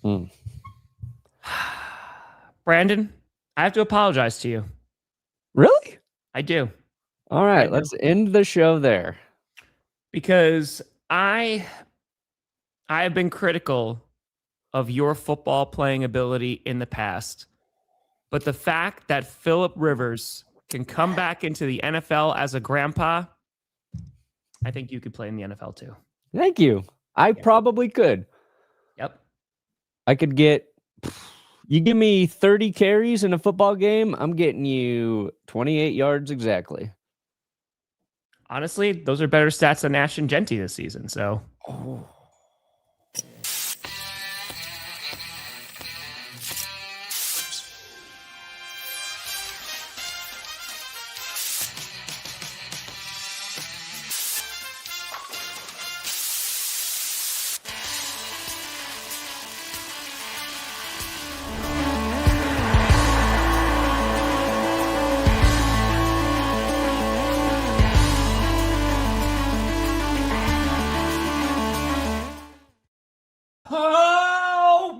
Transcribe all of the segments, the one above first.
Mm. Brandon, I have to apologize to you. Really? I do. All I right, do. let's end the show there. Because I have been critical of your football playing ability in the past. But the fact that Philip Rivers can come back into the NFL as a grandpa, I think you could play in the NFL too. Thank you. I probably could. Yep. I could get, you give me 30 carries in a football game, I'm getting you 28 yards exactly. Honestly, those are better stats than Nash and Genty this season. So, oh,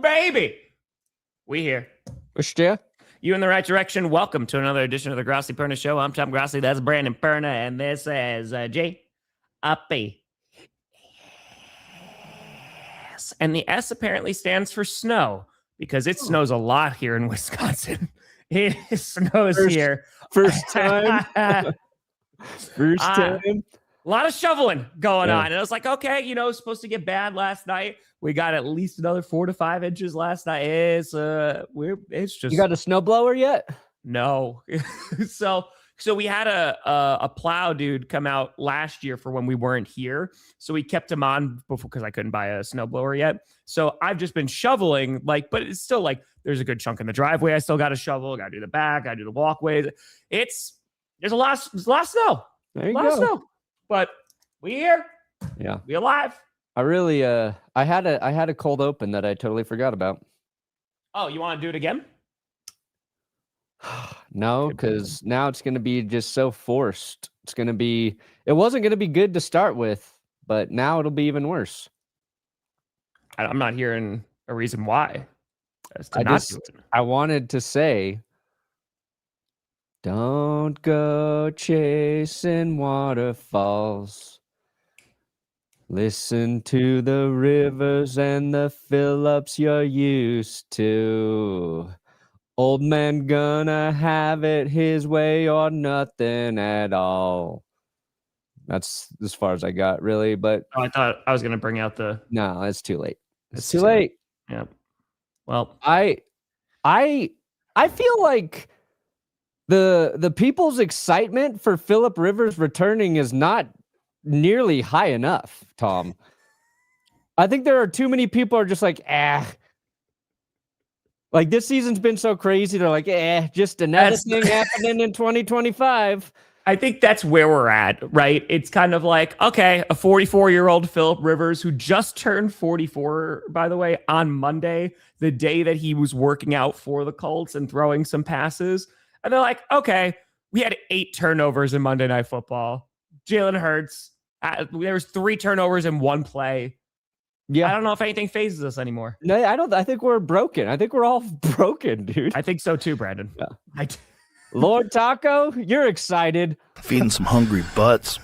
baby. We here. Pushed You in the right direction. Welcome to another edition of the Grossi Perna Show. I'm Tom Grossi. That's Brandon Perna. And this is J. Uppy. Yes. And the S apparently stands for snow because it snows a lot here in Wisconsin. It snows here. First time. First time. A lot of shoveling going on. And I was like, okay, it's supposed to get bad last night. We got at least another 4 to 5 inches last night. It's just. You got a snowblower yet? No. So we had a plow dude come out last year for when we weren't here. So we kept him on before because I couldn't buy a snowblower yet. So I've just been shoveling, but it's still there's a good chunk in the driveway. I still got to shovel, got to do the back, got to do the walkways. There's a lot of snow. There you go. Of snow. But we here. Yeah. We alive. I really I had a cold open that I totally forgot about. Oh, you want to do it again? No, because now it's going to be just so forced. It wasn't going to be good to start with, but now it'll be even worse. I'm not hearing a reason why. I wanted to say, don't go chasing waterfalls. Listen to the rivers and the fill-ups you're used to. Old man gonna have it his way or nothing at all. That's as far as I got, really. But I thought I was gonna bring out the. No, it's too late. It's too late. Yeah. Well, I feel like the people's excitement for Philip Rivers returning is not nearly high enough, Tom. I think there are too many people are just like, Like this season's been so crazy. They're like, just another thing happening in 2025. I think that's where we're at, right? It's kind of like, okay, a 44-year-old Philip Rivers who just turned 44, by the way, on Monday, the day that he was working out for the Colts and throwing some passes. And they're like, okay, we had 8 turnovers in Monday Night Football. Jalen Hurts, there was 3 turnovers in 1 play. Yeah, I don't know if anything phases us anymore. No, I don't. I think we're broken. I think we're all broken, dude. I think so too, Brandon. Yeah. Lord Taco, you're excited. Feeding some hungry butts.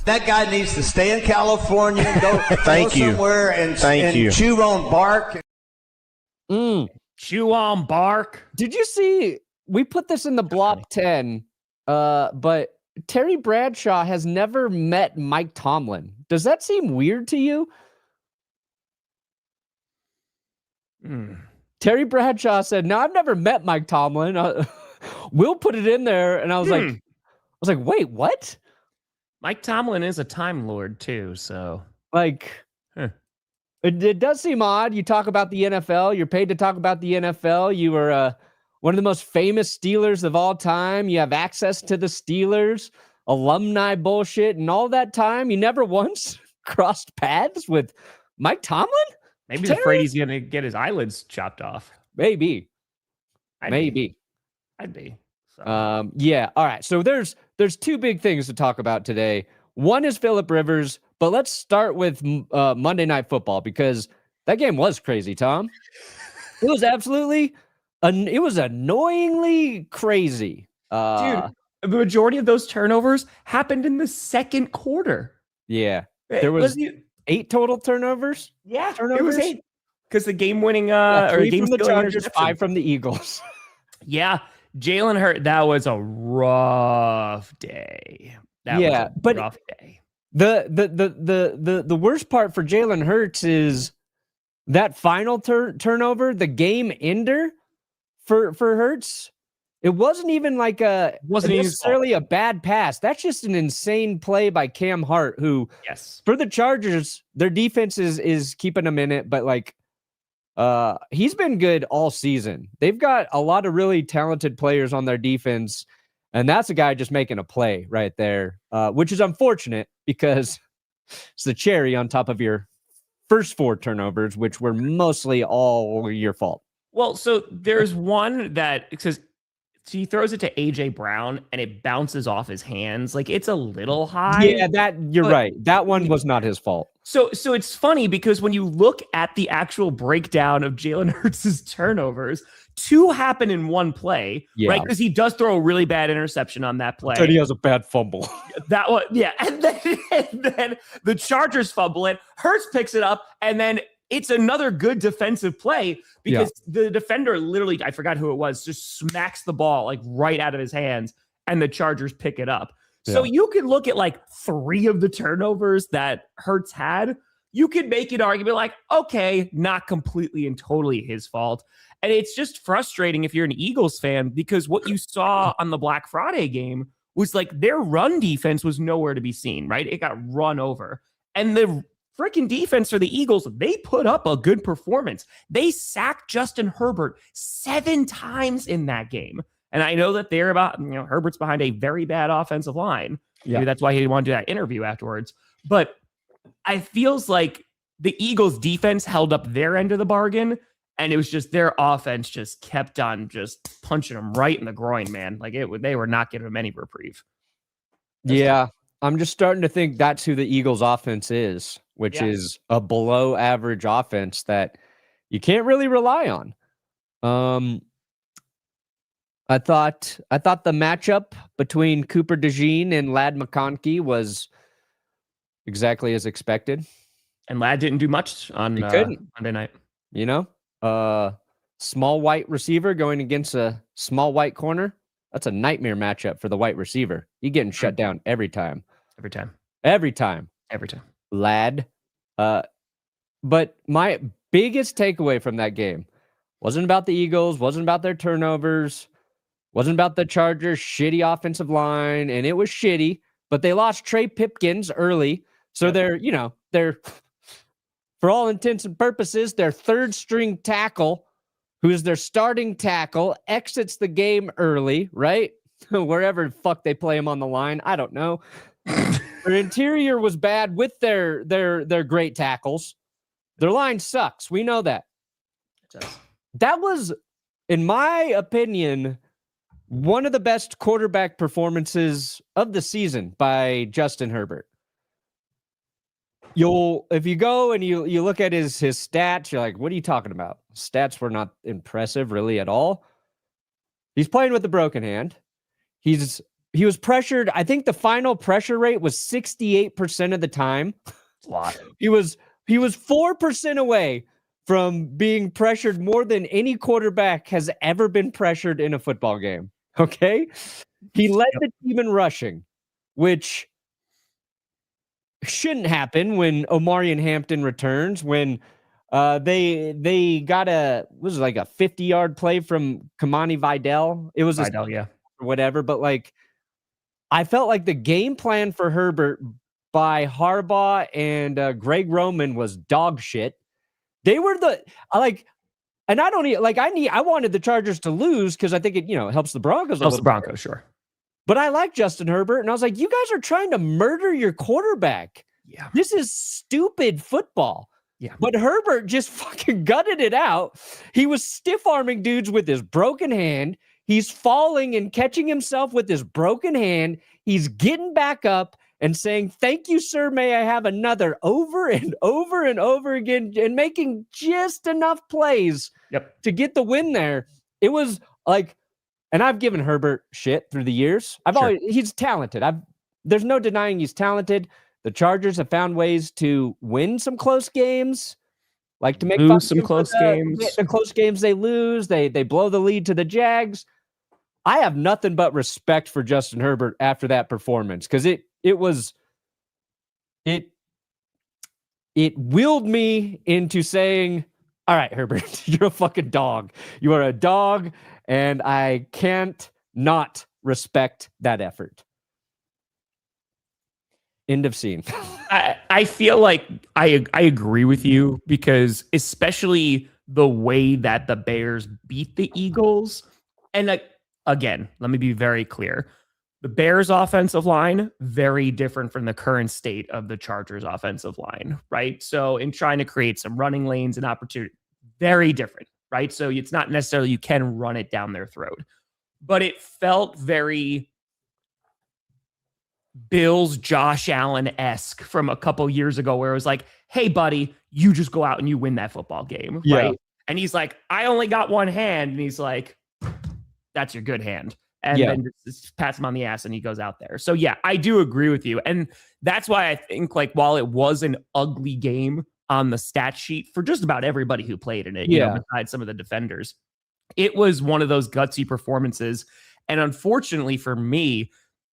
That guy needs to stay in California and go somewhere and chew on bark. Chew on bark. Did you see? We put this in the block 10, but Terry Bradshaw has never met Mike Tomlin. Does that seem weird to you? Terry Bradshaw said, "No, I've never met Mike Tomlin. We'll put it in there." And I was like, "Wait, what?" Mike Tomlin is a Time Lord too, so it does seem odd. You talk about the NFL. You're paid to talk about the NFL. You were one of the most famous Steelers of all time. You have access to the Steelers, alumni bullshit, and all that time, you never once crossed paths with Mike Tomlin? Maybe he's afraid he's going to get his eyelids chopped off. Maybe. I'd be. So. Yeah. All right. So there's 2 big things to talk about today. One is Philip Rivers, but let's start with Monday Night Football because That game was crazy, Tom. It was absolutely, it was annoyingly crazy. Dude, the majority of those turnovers happened in the second quarter. Yeah. There was 8 total turnovers. Yeah, it was 8. Because the game-winning or 3 game from the Chargers, 5 from the Eagles. Yeah, Jalen Hurts. That was a rough day. Rough day. The worst part for Jalen Hurts is that final turnover, the game ender for Hurts. It wasn't even like necessarily a bad pass. That's just an insane play by Cam Hart, who, for the Chargers, their defense is keeping them in it, but like, he's been good all season. They've got a lot of really talented players on their defense, and that's a guy just making a play right there, which is unfortunate because it's the cherry on top of your first 4 turnovers, which were mostly all your fault. Well, so there's one that it says he throws it to AJ Brown and it bounces off his hands. Like, it's a little high. Yeah, you're right. That one was not his fault. So it's funny because when you look at the actual breakdown of Jalen Hurts' turnovers, 2 happen in one play, right? Because he does throw a really bad interception on that play. But he has a bad fumble. That one, yeah. And then the Chargers fumble it. Hurts picks it up, and then it's another good defensive play because the defender literally, I forgot who it was, just smacks the ball like right out of his hands, and the Chargers pick it up. So you can look at like 3 of the turnovers that Hurts had. You could make an argument like, okay, not completely and totally his fault. And it's just frustrating if you're an Eagles fan because what you saw on the Black Friday game was like their run defense was nowhere to be seen, right? It got run over. And the freaking defense for the Eagles, they put up a good performance. They sacked Justin Herbert 7 times in that game. And I know that Herbert's behind a very bad offensive line. Maybe that's why he didn't want to do that interview afterwards. But I feels like the Eagles defense held up their end of the bargain, and it was just their offense just kept on just punching them right in the groin, man. Like they were not giving them any reprieve. I'm just starting to think that's who the Eagles offense is, which is a below average offense that you can't really rely on. I thought the matchup between Cooper DeJean and Ladd McConkey was exactly as expected. And Ladd didn't do much on Monday night. Small white receiver going against a small white corner. That's a nightmare matchup for the white receiver. You're getting shut down every time. Every time. Ladd. But my biggest takeaway from that game wasn't about the Eagles, wasn't about their turnovers, wasn't about the Chargers' shitty offensive line, and it was shitty, but they lost Trey Pipkins early. So they're for all intents and purposes, their 3rd string tackle, who is their starting tackle, exits the game early, right? Wherever the fuck they play him on the line. I don't know. Their interior was bad with their great tackles. Their line sucks. We know that. That was, in my opinion, one of the best quarterback performances of the season by Justin Herbert. If you go and you look at his stats, you're like, what are you talking about? Stats were not impressive really at all. He's playing with a broken hand. He was pressured. I think the final pressure rate was 68% of the time. That's a lot. He was 4% away from being pressured more than any quarterback has ever been pressured in a football game. Okay? He led the team in rushing, which shouldn't happen when Omarion Hampton returns, when they got a 50-yard play from Kamani Vidal. It was Vidal, or whatever, but like I felt like the game plan for Herbert by Harbaugh and Greg Roman was dog shit. They were and I don't need I wanted the Chargers to lose because I think it helps the Broncos. Helps the Broncos, sure. But I like Justin Herbert, and I was like, you guys are trying to murder your quarterback. Yeah. This is stupid football. Yeah. But Herbert just fucking gutted it out. He was stiff-arming dudes with his broken hand. He's falling and catching himself with his broken hand. He's getting back up, and saying, "Thank you, sir. May I have another?" over and over and over again, and making just enough plays to get the win there. It was like, and I've given Herbert shit through the years. He's talented. There's no denying he's talented. The Chargers have found ways to win some close games, like to make lose some close games. The close games they lose, they blow the lead to the Jags. I have nothing but respect for Justin Herbert after that performance, because it willed me into saying, all right, Herbert, you're a fucking dog. You are a dog, and I can't not respect that effort. End of scene. I feel like I agree with you, because especially the way that the Bears beat the Eagles. And again, let me be very clear. The Bears offensive line, very different from the current state of the Chargers offensive line, right? So in trying to create some running lanes and opportunity, very different, right? So it's not necessarily you can run it down their throat, but it felt very Bills Josh Allen-esque from a couple years ago, where it was like, hey, buddy, you just go out and you win that football game, right? And he's like, I only got one hand. And he's like, that's your good hand. And then just pats him on the ass and he goes out there. So yeah, I do agree with you. And that's why I think, like, while it was an ugly game on the stat sheet for just about everybody who played in it, you know, besides some of the defenders, it was one of those gutsy performances. And unfortunately for me,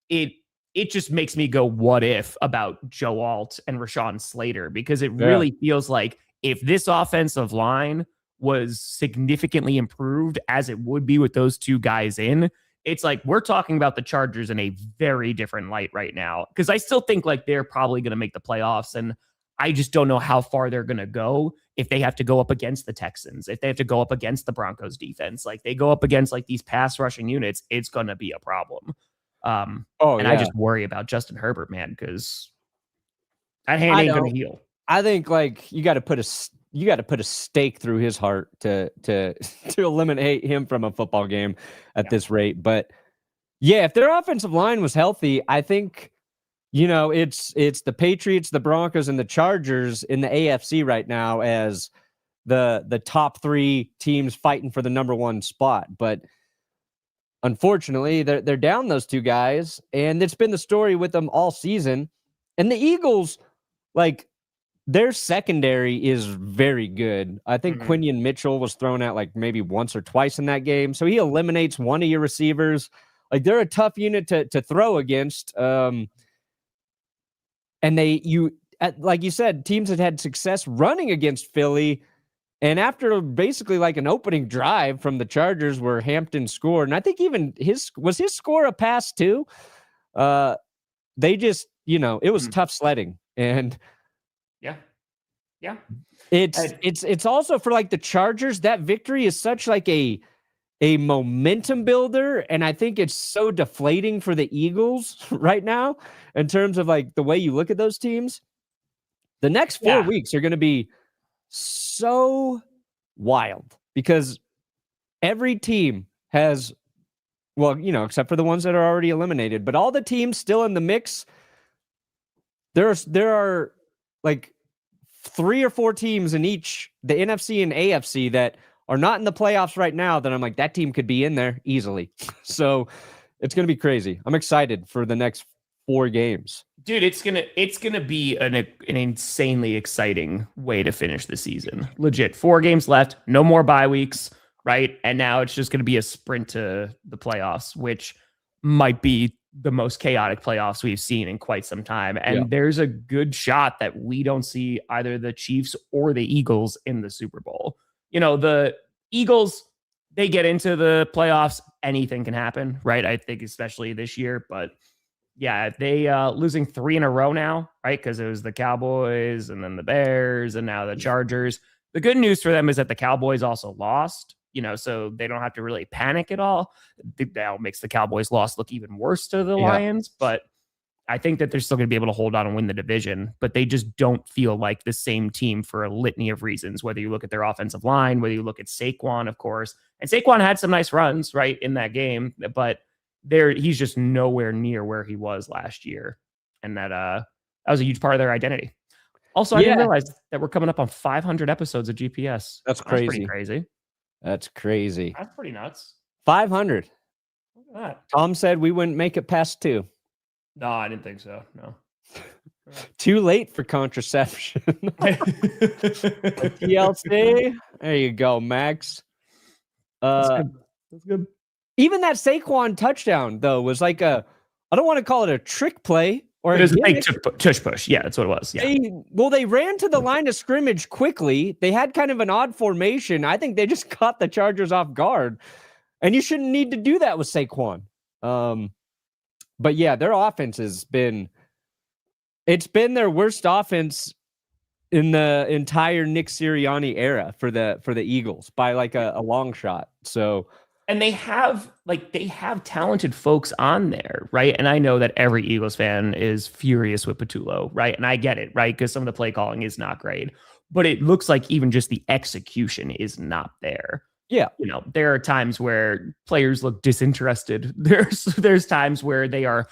it just makes me go, what if, about Joe Alt and Rashawn Slater, because it really feels like if this offensive line was significantly improved, as it would be with those two guys in, it's like we're talking about the Chargers in a very different light right now, because I still think like they're probably going to make the playoffs, and I just don't know how far they're going to go if they have to go up against the Texans, if they have to go up against the Broncos defense, like they go up against like these pass rushing units, it's going to be a problem. I just worry about Justin Herbert, man, because that hand ain't gonna heal. I think like you got to put a stake through his heart to eliminate him from a football game at this rate. But yeah, if their offensive line was healthy, I think, you know, it's the Patriots, the Broncos, and the Chargers in the AFC right now as the top three teams fighting for the number one spot. But unfortunately, they're down those two guys, and it's been the story with them all season. And the Eagles, like, their secondary is very good. I think Quinion Mitchell was thrown out like maybe once or twice in that game, so he eliminates one of your receivers. Like, they're a tough unit to throw against. And like you said, teams had success running against Philly. And after basically like an opening drive from the Chargers where Hampton scored, and I think even his score a pass too? They just, you know, it was tough sledding. And it's also for like the Chargers, that victory is such like a momentum builder. And I think it's so deflating for the Eagles right now in terms of like the way you look at those teams. The next 4 weeks are going to be so wild, because every team has, well, you know, except for the ones that are already eliminated, but all the teams still in the mix, there are like 3 or 4 teams in each, the NFC and AFC, that are not in the playoffs right now that I'm like, that team could be in there easily. So it's going to be crazy. I'm excited for the next 4 games. Dude, it's gonna be an insanely exciting way to finish the season. Legit, 4 games left, no more bye weeks, right? And now it's just gonna be a sprint to the playoffs, which might be the most chaotic playoffs we've seen in quite some time. And there's a good shot that we don't see either the Chiefs or the Eagles in the Super Bowl. You know, the Eagles, they get into the playoffs, anything can happen, right? I think especially this year, but yeah, they losing 3 in a row now, right? Because it was the Cowboys and then the Bears and now the Chargers. The good news for them is that the Cowboys also lost, you know, so they don't have to really panic at all. That makes the Cowboys' loss look even worse to the Lions, but I think that they're still going to be able to hold on and win the division, but they just don't feel like the same team for a litany of reasons, whether you look at their offensive line, whether you look at Saquon, of course. And Saquon had some nice runs, right, in that game, but he's just nowhere near where he was last year. and that was a huge part of their identity. Also, I didn't realize that we're coming up on 500 episodes of GPS. That's crazy. That's pretty crazy. That's crazy. That's pretty nuts. 500. Look at that. Tom said we wouldn't make it past 2. No, I didn't think so. No. Too late for contraception. TLC. There you go, Max. That's good. Even that Saquon touchdown, though, was like I don't want to call it a trick play. Or it was a fake tush push. Yeah, that's what it was. Yeah. They ran to the line of scrimmage quickly. They had kind of an odd formation. I think they just caught the Chargers off guard. And you shouldn't need to do that with Saquon. But yeah, their offense has been their worst offense in the entire Nick Sirianni era for the Eagles by like a long shot. So, and they have talented folks on there, right? And I know that every Eagles fan is furious with Patullo, right? And I get it, right? Because some of the play calling is not great, but it looks like even just the execution is not there. Yeah. There are times where players look disinterested. There's times where they are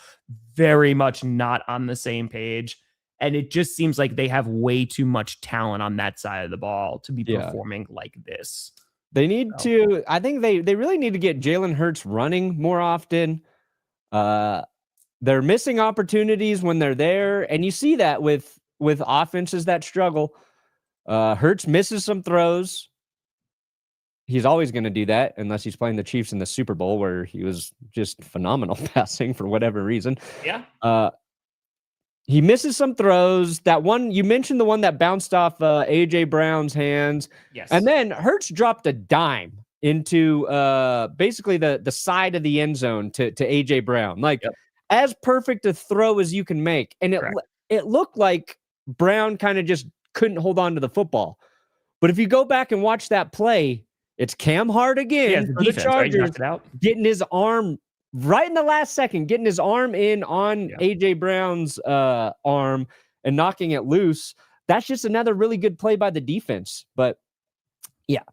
very much not on the same page. And it just seems like they have way too much talent on that side of the ball to be performing like this. They need to, I think they really need to get Jalen Hurts running more often. They're missing opportunities when they're there. And you see that with offenses that struggle. Hurts misses some throws. He's always going to do that unless he's playing the Chiefs in the Super Bowl, where he was just phenomenal passing for whatever reason. Yeah. He misses some throws. That one, you mentioned the one that bounced off A.J. Brown's hands. Yes. And then Hurts dropped a dime into basically the side of the end zone to A.J. Brown. Like, as perfect a throw as you can make. And it looked like Brown kind of just couldn't hold on to the football. But if you go back and watch that play, it's Cam Hart again for the Chargers, getting his arm right in the last second, getting his arm in on A.J. Brown's arm and knocking it loose. That's just another really good play by the defense. But yeah,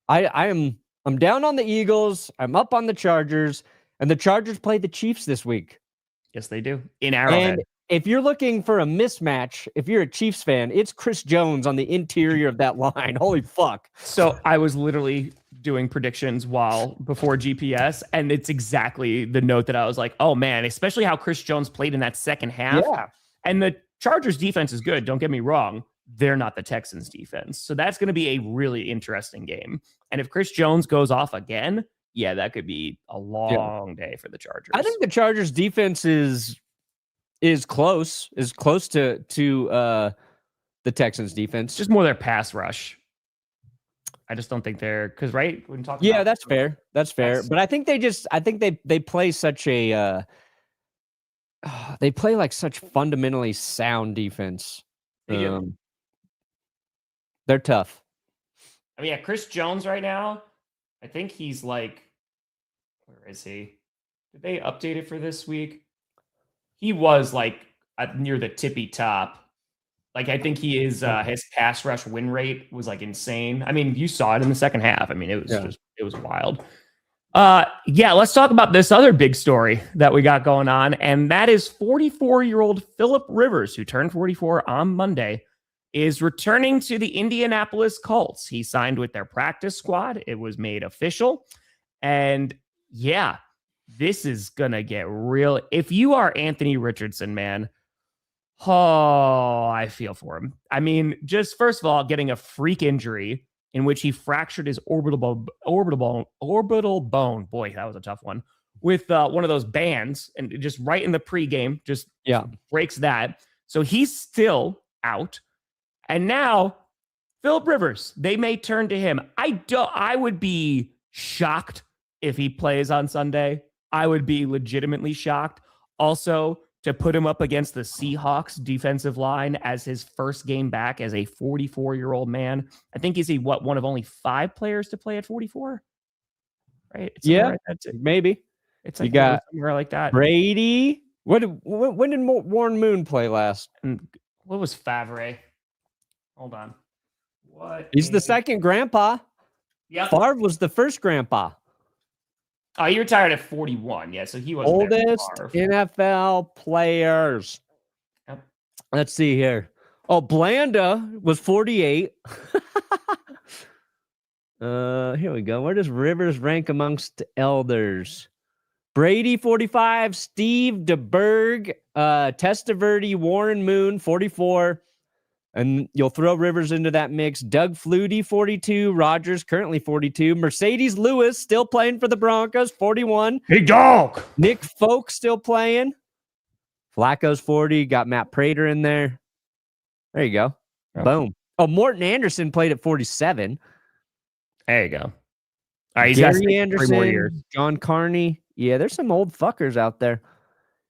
I'm down on the Eagles. I'm up on the Chargers, and the Chargers play the Chiefs this week. Yes, they do. In Arrowhead. And if you're looking for a mismatch, if you're a Chiefs fan, it's Chris Jones on the interior of that line. Holy fuck. So I was literally doing predictions before GPS, and it's exactly the note that I was like, oh man, especially how Chris Jones played in that second half. Yeah. And the Chargers defense is good. Don't get me wrong. They're not the Texans defense. So that's going to be a really interesting game. And if Chris Jones goes off again, yeah, that could be a long day for the Chargers. I think the Chargers defense is close to the Texans defense. Just more their pass rush. I just don't think they're when talking about that's fair. That's fair. But I think they play such a they play like such fundamentally sound defense. They're tough. I mean, Chris Jones right now, I think he's like, where is he? Did they update it for this week? He was like near the tippy top. Like, I think he is, his pass rush win rate was like insane. I mean, you saw it in the second half. I mean, it was it was wild. Let's talk about this other big story that we got going on. And that is 44-year-old Philip Rivers, who turned 44 on Monday, is returning to the Indianapolis Colts. He signed with their practice squad. It was made official. And yeah, this is going to get real. If you are Anthony Richardson, man, I feel for him. I mean, just first of all, getting a freak injury in which he fractured his orbital bone. Boy, that was a tough one. With one of those bands, and just right in the pregame, just breaks that. So he's still out. And now, Philip Rivers, they may turn to him. I would be shocked if he plays on Sunday. I would be legitimately shocked. Also, to put him up against the Seahawks defensive line as his first game back as a 44-year-old man. I think one of only 5 players to play at 44? Right? Maybe. It's like you got somewhere like that. Brady. When did Warren Moon play last? And what was Favre? Hold on. He's the second grandpa. Yeah. Favre was the first grandpa. Oh, he retired at 41. Yeah, so he was oldest NFL players. Let's see here. Oh, Blanda was 48. Here we go. Where does Rivers rank amongst elders? Brady, 45. Steve DeBerg, Testaverde, Warren Moon, 44. And you'll throw Rivers into that mix. Doug Flutie, 42. Rogers, currently 42. Mercedes Lewis, still playing for the Broncos, 41. Hey, dog. Nick Folk, still playing. Flacco's 40. Got Matt Prater in there. There you go. Oh. Boom. Oh, Morton Anderson played at 47. There you go. All right, he's Gary got 3 Anderson, more years. John Carney. Yeah, there's some old fuckers out there.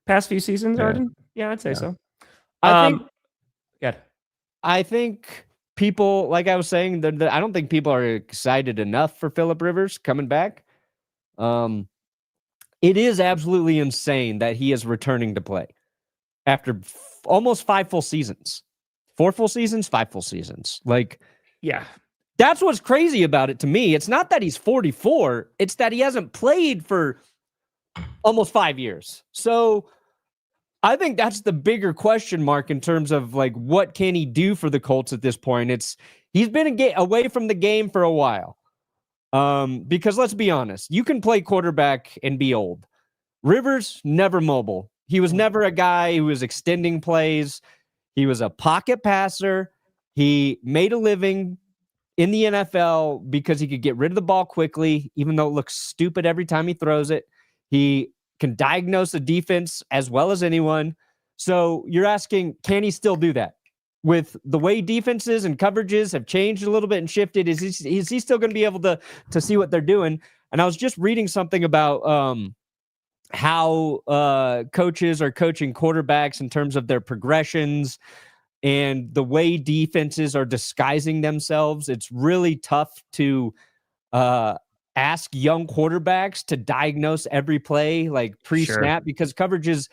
Past few seasons, Yeah. Arden? Yeah, I'd say so. I think people, like I was saying, I don't think people are excited enough for Phillip Rivers coming back. It is absolutely insane that he is returning to play after almost 5 full seasons. 4 full seasons, 5 full seasons. Like, yeah. That's what's crazy about it to me. It's not that he's 44. It's that he hasn't played for almost 5 years. So I think that's the bigger question mark in terms of like, what can he do for the Colts at this point? He's been away from the game for a while. Because let's be honest, you can play quarterback and be old. Rivers, never mobile. He was never a guy who was extending plays. He was a pocket passer. He made a living in the NFL because he could get rid of the ball quickly, even though it looks stupid every time he throws it. He can diagnose a defense as well as anyone. So you're asking, can he still do that? With the way defenses and coverages have changed a little bit and shifted, is he still going to be able to see what they're doing? And I was just reading something about how coaches are coaching quarterbacks in terms of their progressions and the way defenses are disguising themselves. It's really tough to ask young quarterbacks to diagnose every play like pre-snap because coverages,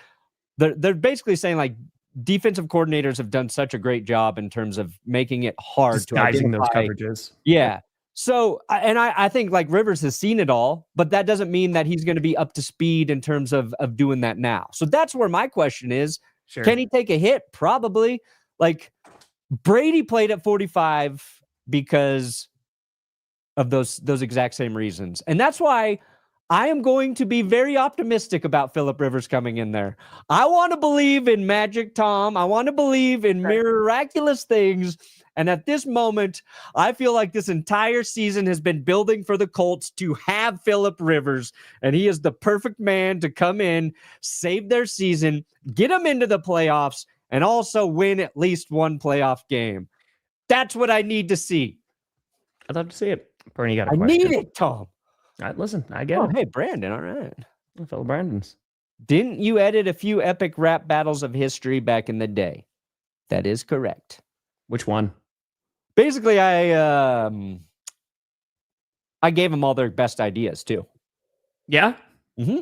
they're basically saying like defensive coordinators have done such a great job in terms of making it hard disguising to those coverages. Yeah. So, and I think like Rivers has seen it all, but that doesn't mean that he's going to be up to speed in terms of doing that now. So that's where my question is, can he take a hit? Probably. Like Brady played at 45 because of those exact same reasons. And that's why I am going to be very optimistic about Phillip Rivers coming in there. I want to believe in Magic Tom. I want to believe in miraculous things. And at this moment, I feel like this entire season has been building for the Colts to have Phillip Rivers, and he is the perfect man to come in, save their season, get them into the playoffs, and also win at least one playoff game. That's what I need to see. I'd love to see it. Bernie, got a question. I need it, Tom. All right, listen, I get it. Hey, Brandon, all right. Fellow Brandons. Didn't you edit a few epic rap battles of history back in the day? That is correct. Which one? Basically, I gave them all their best ideas, too. Yeah? Mm-hmm.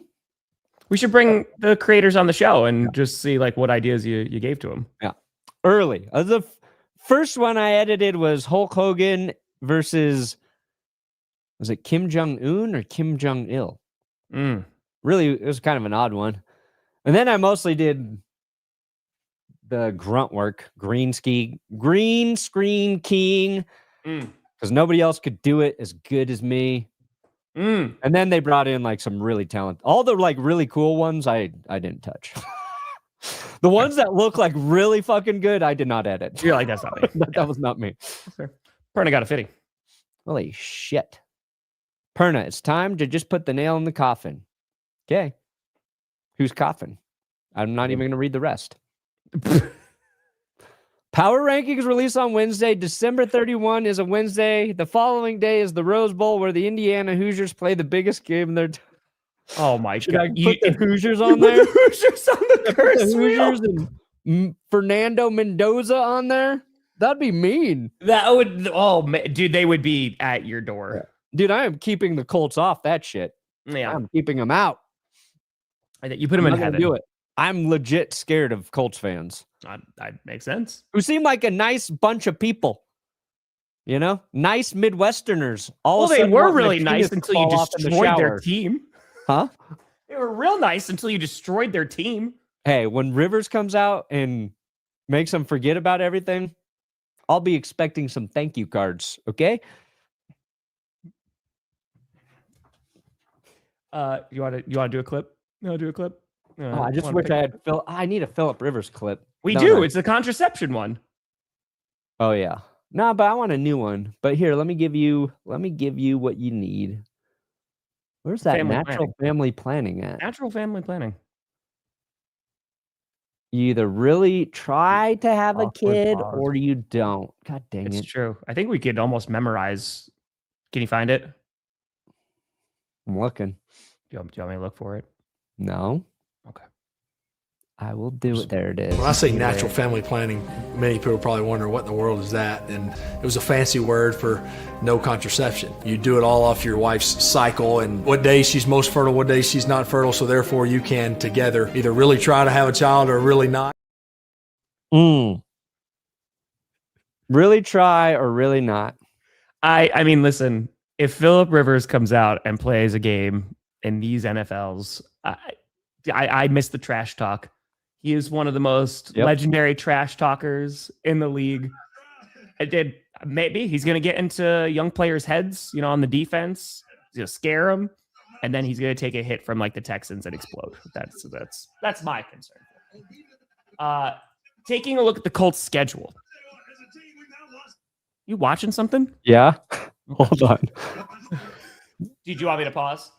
We should bring the creators on the show and just see like what ideas you gave to them. Yeah. Early. The first one I edited was Hulk Hogan versus, was it Kim Jong-un or Kim Jong-il? Really, it was kind of an odd one. And then I mostly did the grunt work, green screen king, because nobody else could do it as good as me. And then they brought in like some really talented, all the like really cool ones I didn't touch. The ones that look like really fucking good, I did not edit. You're like, that's not me. That was not me. Perna got a fitty. Holy shit. Perna, it's time to just put the nail in the coffin. Okay. Whose coffin? I'm not even going to read the rest. Power rankings released on Wednesday. December 31 is a Wednesday. The following day is the Rose Bowl, where the Indiana Hoosiers play the biggest game in their Oh my Should god! I put the Hoosiers on there? The Hoosiers on the curse Hoosiers and Fernando Mendoza on there. That'd be mean. That would. Oh man, dude, they would be at your door. Dude, I am keeping the Colts off that shit. Yeah, I'm keeping them out. You put them in heaven. Do it. I'm legit scared of Colts fans. That makes sense. Who seem like a nice bunch of people. You know, nice Midwesterners. Well, they were really nice until you destroyed their team. Huh? They were real nice until you destroyed their team. Hey, when Rivers comes out and makes them forget about everything, I'll be expecting some thank you cards. Okay. You want to do a clip? No, do a clip. I just wish I had I need a Phillip Rivers clip. We do. It's the contraception one. Oh yeah. No, but I want a new one. But here, let me give you what you need. Where's that family planning at? Natural family planning. You either really try to have a kid or you don't. God dang it. It's true. I think we could almost memorize. Can you find it? I'm looking. Do you want me to look for it? No. Okay. I will do it. There it is. When I say natural family planning, many people probably wonder what in the world is that, and it was a fancy word for no contraception. You do it all off your wife's cycle and what days she's most fertile, what days she's not fertile, so therefore you can together either really try to have a child or really not. Really try or really not. I mean, listen, if Phillip Rivers comes out and plays a game in these NFLs, I miss the trash talk. He is one of the most legendary trash talkers in the league. Maybe he's going to get into young players' heads, on the defense. He's going to scare them, and then he's going to take a hit from like the Texans and explode. That's my concern. Taking a look at the Colts' schedule. You watching something? Yeah. Hold on. Did you want me to pause?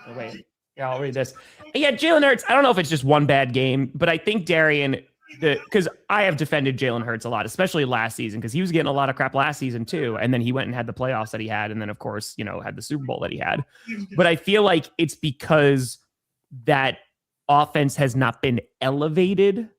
Oh, wait. Yeah, I'll read this. Yeah, Jalen Hurts, I don't know if it's just one bad game, but I think Darian, because I have defended Jalen Hurts a lot, especially last season, because he was getting a lot of crap last season too. And then he went and had the playoffs that he had. And then, of course, had the Super Bowl that he had. But I feel like it's because that offense has not been elevated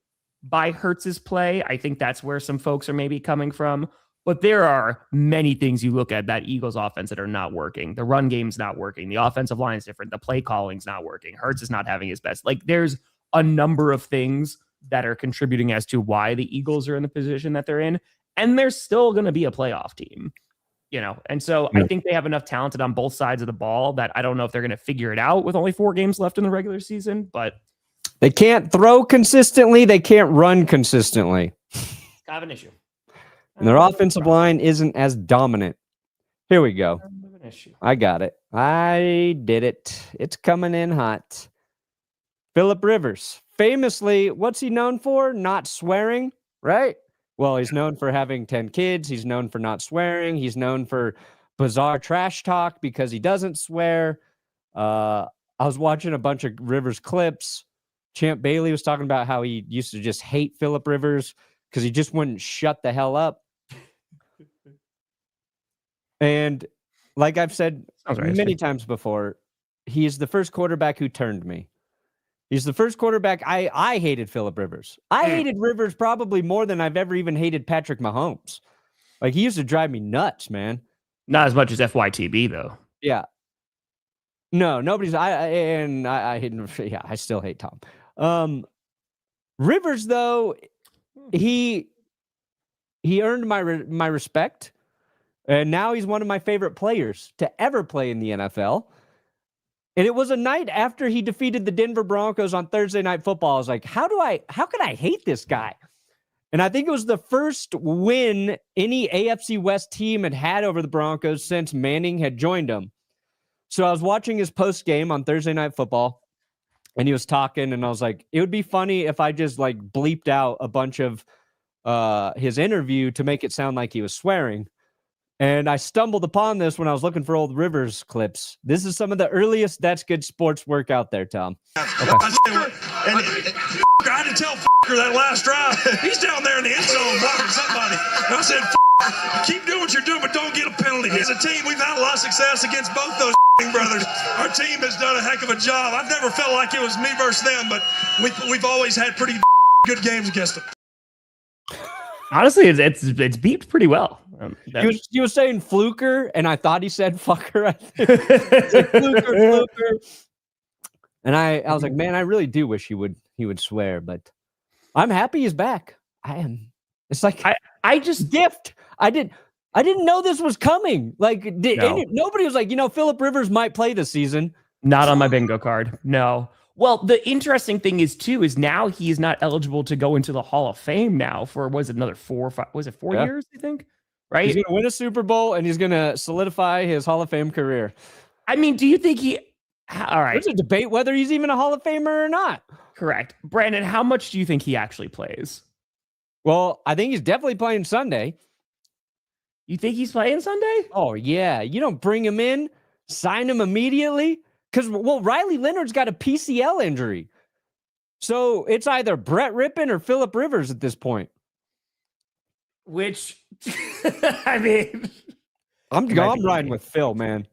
by Hurts's play. I think that's where some folks are maybe coming from. But there are many things you look at that Eagles offense that are not working. The run game's not working. The offensive line is different. The play calling's not working. Hurts is not having his best. Like, there's a number of things that are contributing as to why the Eagles are in the position that they're in. And they're still going to be a playoff team, And so I think they have enough talented on both sides of the ball that I don't know if they're going to figure it out with only 4 games left in the regular season, but they can't throw consistently. They can't run consistently. It's kind of an issue. And their offensive line isn't as dominant. Here we go. I got it. I did it. It's coming in hot. Phillip Rivers. Famously, what's he known for? Not swearing, right? Well, he's known for having 10 kids. He's known for not swearing. He's known for bizarre trash talk because he doesn't swear. I was watching a bunch of Rivers clips. Champ Bailey was talking about how he used to just hate Phillip Rivers because he just wouldn't shut the hell up. And like I've said many times before, he's the first quarterback who turned me. He's the first quarterback. I hated Phillip Rivers. I hated Rivers probably more than I've ever even hated Patrick Mahomes. Like, he used to drive me nuts, man. Not as much as FYTB, though. Yeah. No, nobody's. I still hate Tom. Rivers, though, he earned my respect. And now he's one of my favorite players to ever play in the NFL. And it was a night after he defeated the Denver Broncos on Thursday Night Football. I was like, how can I hate this guy? And I think it was the first win any AFC West team had over the Broncos since Manning had joined them. So I was watching his post game on Thursday Night Football, and he was talking, and I was like, it would be funny if I just like bleeped out a bunch of his interview to make it sound like he was swearing. And I stumbled upon this when I was looking for old Rivers clips. This is some of the earliest That's Good Sports work out there, Tom. Okay. I had to tell that last drive. He's down there in the end zone blocking somebody. And I said, keep doing what you're doing, but don't get a penalty. As a team, we've had a lot of success against both those brothers. Our team has done a heck of a job. I've never felt like it was me versus them, but we've always had pretty good games against them. Honestly, it's beeped pretty well. He was saying fluker, and I thought he said fucker. I think. Like, fluker. And I was like, man, I really do wish he would swear, but I'm happy he's back. I am. It's like I just gift. I didn't know this was coming. Like, nobody was like, Phillip Rivers might play this season. Not on my bingo card. No. Well, the interesting thing is now he is not eligible to go into the Hall of Fame now for, was it another 4 or 5, was it 4 years, I think? Right? He's going to win a Super Bowl and he's going to solidify his Hall of Fame career. I mean, do you think all right. There's a debate whether he's even a Hall of Famer or not. Correct. Brandon, how much do you think he actually plays? Well, I think he's definitely playing Sunday. You think he's playing Sunday? Oh, yeah. You don't bring him in, sign him immediately. Because, well, Riley Leonard's got a PCL injury. So it's either Brett Rippon or Phillip Rivers at this point. Which, I mean... I'm riding with Phil, man.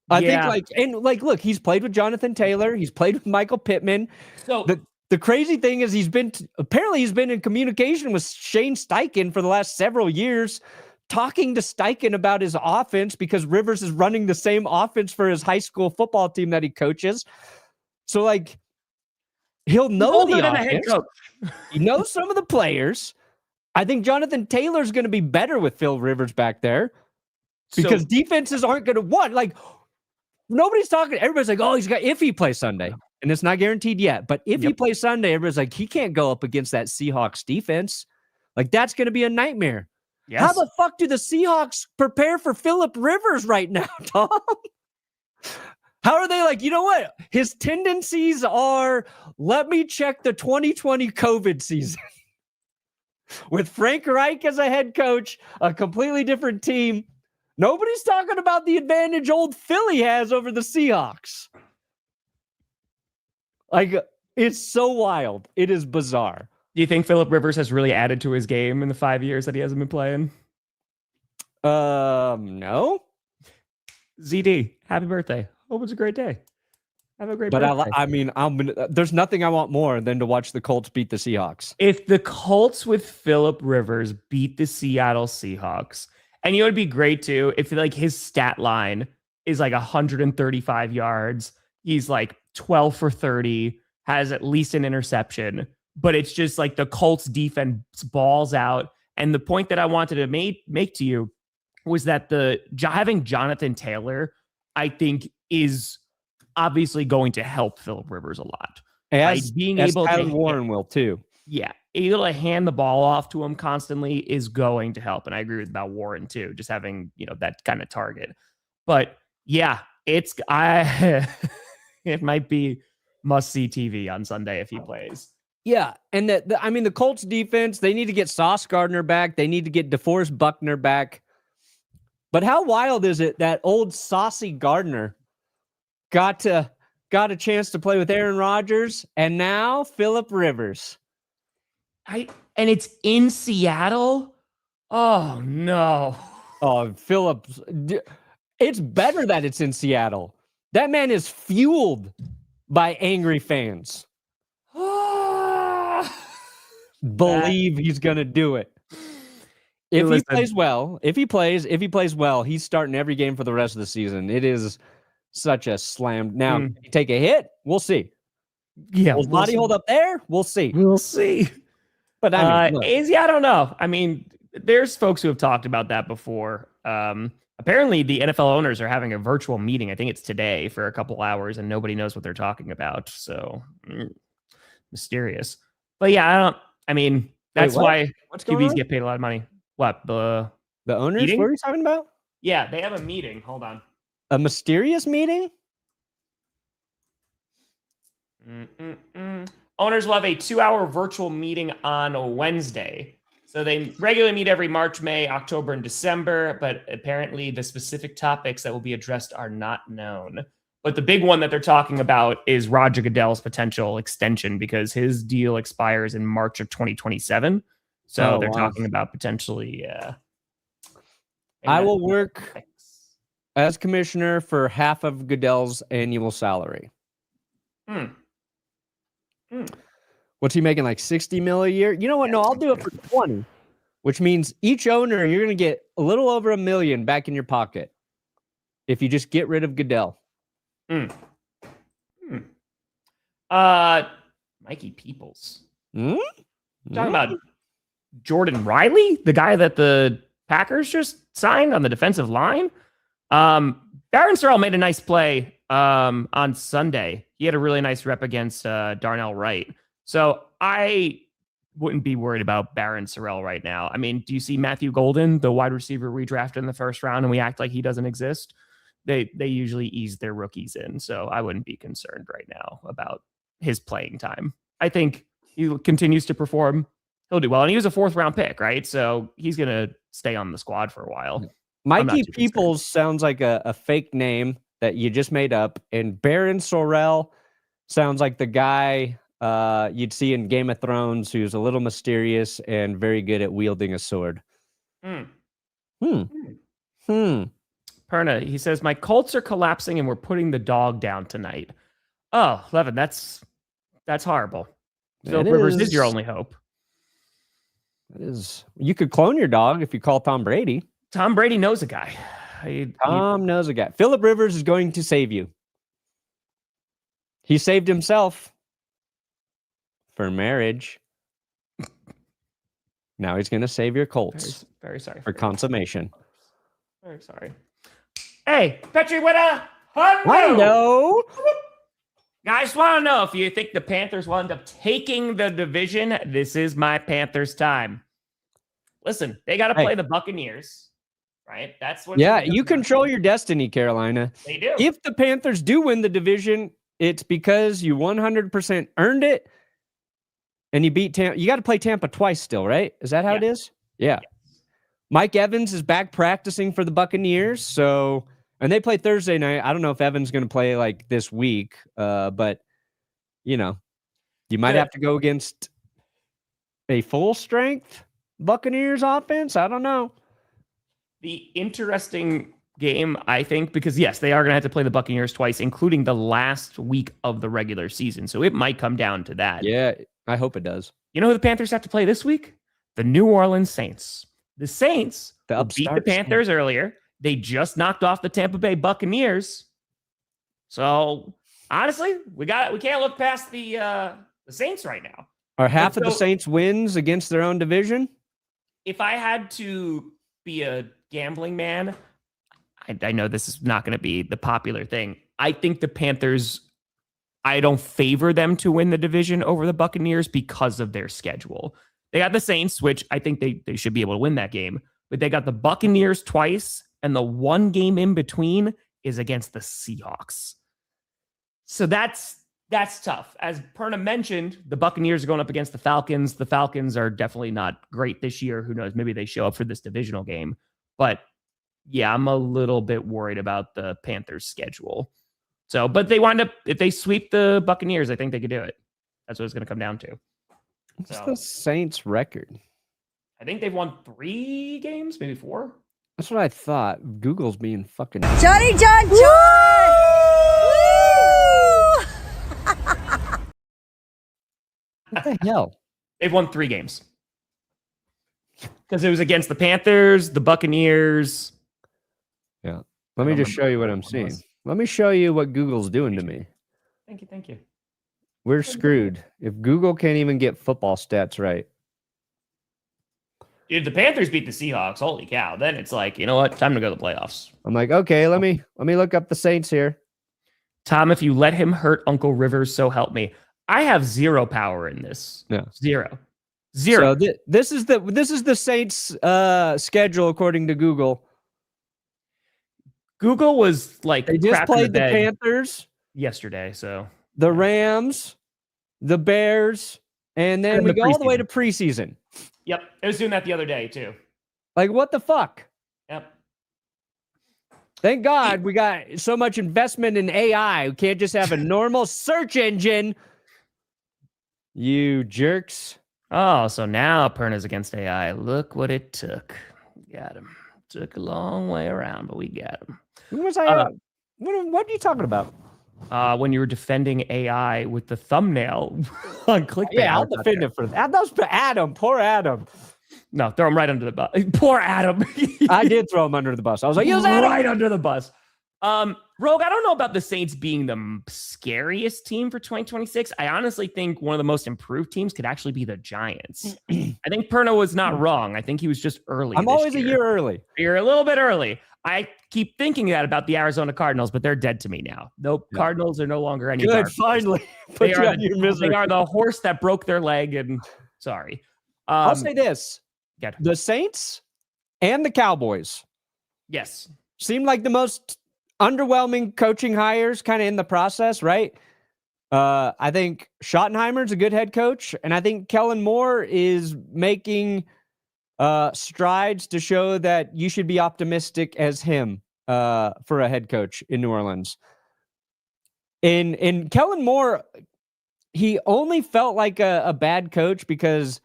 I think, look, he's played with Jonathan Taylor. He's played with Michael Pittman. So the crazy thing is he's been in communication with Shane Steichen for the last several years, talking to Steichen about his offense because Rivers is running the same offense for his high school football team that he coaches. So, like, he'll know the offense. He knows some of the players. I think Jonathan Taylor's going to be better with Phil Rivers back there because defenses aren't going to want, like, nobody's talking. Everybody's like, oh, if he plays Sunday, and it's not guaranteed yet, but if he plays Sunday, everybody's like, he can't go up against that Seahawks defense. Like, that's going to be a nightmare. Yes. How the fuck do the Seahawks prepare for Phillip Rivers right now, Tom? How are they like, you know what? His tendencies are, let me check the 2020 COVID season. With Frank Reich as a head coach, a completely different team. Nobody's talking about the advantage old Philly has over the Seahawks. Like, it's so wild. It is bizarre. Do you think Phillip Rivers has really added to his game in the 5 years that he hasn't been playing? No. ZD, happy birthday. Hope it's a great day. Have a great birthday. There's nothing I want more than to watch the Colts beat the Seahawks. If the Colts with Phillip Rivers beat the Seattle Seahawks, and you know, it'd be great too if like his stat line is like 135 yards. He's like 12 for 30, has at least an interception, but it's just like the Colts defense balls out. And the point that I wanted to make to you was that having Jonathan Taylor, I think, is obviously going to help Phillip Rivers a lot. As Warren will too. Yeah. Able to hand the ball off to him constantly is going to help. And I agree with about Warren too, just having, that kind of target. But yeah, it might be must-see TV on Sunday if he plays. Yeah, and the Colts defense, they need to get Sauce Gardner back. They need to get DeForest Buckner back. But how wild is it that old Saucy Gardner got a chance to play with Aaron Rodgers, and now Phillip Rivers. And it's in Seattle? Oh, no. Oh, Phillip. It's better that it's in Seattle. That man is fueled by angry fans. Believe he's going to do it. If he plays well, he's starting every game for the rest of the season. It is such a slam. Now, if you take a hit, we'll see. Yeah. Will his body hold up there? We'll see. We'll see. But I don't know. I mean, there's folks who have talked about that before. Apparently, the NFL owners are having a virtual meeting. I think it's today for a couple hours, and nobody knows what they're talking about. So mysterious. But yeah, that's why QBs get paid a lot of money. What, the owners? Meeting? What are you talking about? Yeah, they have a meeting. Hold on. A mysterious meeting? Owners will have a 2-hour virtual meeting on Wednesday. So they regularly meet every March, May, October, and December, but apparently the specific topics that will be addressed are not known. But the big one that they're talking about is Roger Goodell's potential extension because his deal expires in March of 2027. So they're talking about potentially. I will work as commissioner for half of Goodell's annual salary. What's he making, like $60 million a year? You know what? No, I'll do it for 20, which means each owner, you're going to get a little over $1 million back in your pocket if you just get rid of Goodell. Mikey Peoples. Talking about Jordan Riley, the guy that the Packers just signed on the defensive line. Darren Sorrell made a nice play on Sunday. He had a really nice rep against Darnell Wright. So I wouldn't be worried about Barron Sorrell right now. I mean, do you see Matthew Golden, the wide receiver we drafted in the first round, and we act like he doesn't exist? They usually ease their rookies in, so I wouldn't be concerned right now about his playing time. I think he continues to perform. He'll do well, and he was a 4th-round pick, right? So he's going to stay on the squad for a while. Mikey Peoples sounds like a fake name that you just made up, and Barron Sorrell sounds like the guy you'd see in Game of Thrones who's a little mysterious and very good at wielding a sword. Perna, he says, my Colts are collapsing and we're putting the dog down tonight. Oh, Levin, that's horrible. Philip Rivers is your only hope. It is. You could clone your dog if you call Tom Brady. Tom Brady knows a guy. Tom knows a guy. Philip Rivers is going to save you. He saved himself for marriage. Now he's going to save your Colts. Very sorry. For consummation. Very sorry. Hey, Petri with a hundo. I just want to know if you think the Panthers will end up taking the division. This is my Panthers time. Listen, they got to play the Buccaneers, right? That's what. Yeah, you control your destiny, Carolina. They do. If the Panthers do win the division, it's because you 100% earned it, and you beat Tampa. You got to play Tampa twice still, right? Is that how it is? Yeah. Yes. Mike Evans is back practicing for the Buccaneers, so. And they play Thursday night. I don't know if Evan's going to play like this week, but, you might have to go against a full-strength Buccaneers offense. I don't know. The interesting game, I think, because, yes, they are going to have to play the Buccaneers twice, including the last week of the regular season. So it might come down to that. Yeah, I hope it does. You know who the Panthers have to play this week? The New Orleans Saints. The Saints beat the Panthers earlier. They just knocked off the Tampa Bay Buccaneers. So honestly, we can't look past the Saints right now. Are half of the Saints wins against their own division? If I had to be a gambling man, I know this is not going to be the popular thing. I think the Panthers, I don't favor them to win the division over the Buccaneers because of their schedule. They got the Saints, which I think they should be able to win that game, but they got the Buccaneers twice. And the one game in between is against the Seahawks. So that's tough. As Perna mentioned, the Buccaneers are going up against the Falcons. The Falcons are definitely not great this year. Who knows? Maybe they show up for this divisional game. But yeah, I'm a little bit worried about the Panthers' schedule. So, but they wind up, if they sweep the Buccaneers, I think they could do it. That's what it's going to come down to. What's the Saints' record? I think they've won 3 games, maybe 4. That's what I thought. Google's being fucking... Johnny John John! What the hell? They've won 3 games. Because it was against the Panthers, the Buccaneers. Yeah. Let me just show you what I'm seeing. Let me show you what Google's doing to me. Thank you. We're screwed. If Google can't even get football stats right. Dude, the Panthers beat the Seahawks. Holy cow. Then it's like, you know what? Time to go to the playoffs. I'm like, okay, let me look up the Saints here. Tom, if you let him hurt Uncle Rivers, so help me. I have 0 power in this. No. 0. So this is the Saints schedule according to Google. Google was like, they just played the Panthers yesterday, so the Rams, the Bears, and then we go all the way to preseason. Yep. I was doing that the other day, too. Like, what the fuck? Yep. Thank God we got so much investment in AI. We can't just have a normal search engine. You jerks. Oh, so now Perna's against AI. Look what it took. Got him. Took a long way around, but we got him. What was I? What are you talking about? When you were defending AI with the thumbnail on clickbait. Yeah, I'll defend it for that. That was for Adam. Poor Adam. No, throw him right under the bus. Poor Adam. I did throw him under the bus. I was like, use Adam. Right under the bus. Rogue, I don't know about the Saints being the scariest team for 2026. I honestly think one of the most improved teams could actually be the Giants. I think Perna was not wrong. I think he was just early. I'm always a year early. You're a little bit early. I keep thinking that about the Arizona Cardinals, but they're dead to me now. Nope, No. Cardinals are no longer any. Good, finally. They are the horse that broke their leg, and sorry. I'll say this. Good. The Saints and the Cowboys. Yes. Seem like the most underwhelming coaching hires kind of in the process, right? I think Schottenheimer's a good head coach, and I think Kellen Moore is making strides to show that you should be optimistic as him for a head coach in New Orleans. In Kellen Moore, he only felt like a bad coach because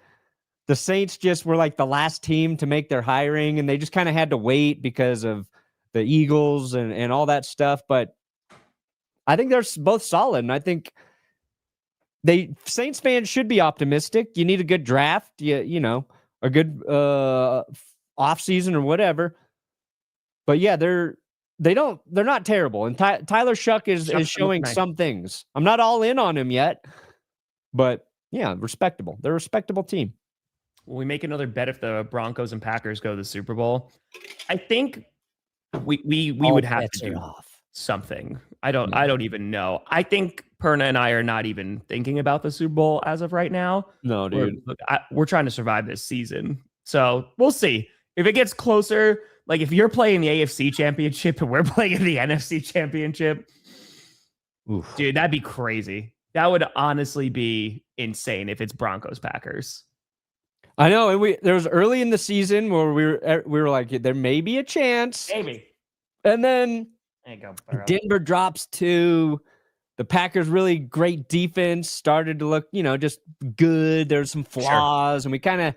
the Saints just were like the last team to make their hiring, and they just kind of had to wait because of the Eagles and all that stuff. But I think they're both solid, and I think Saints fans should be optimistic. You need a good draft, you know, a good off season or whatever. But yeah, they're not terrible. And Tyler Shuck is showing some things. I'm not all in on him yet, but yeah, respectable. They're a respectable team. Will we make another bet if the Broncos and Packers go to the Super Bowl? I think we would have to do something. I don't even know. I think Perna and I are not even thinking about the Super Bowl as of right now. No, dude. We're trying to survive this season. So we'll see. If it gets closer, like if you're playing the AFC Championship and we're playing in the NFC Championship, dude, that'd be crazy. That would honestly be insane if it's Broncos Packers. I know, and there was early in the season where we were like, there may be a chance, maybe, and then there you go, Denver drops 2. The Packers really great defense started to look, you know, just good. There's some flaws, and we kind of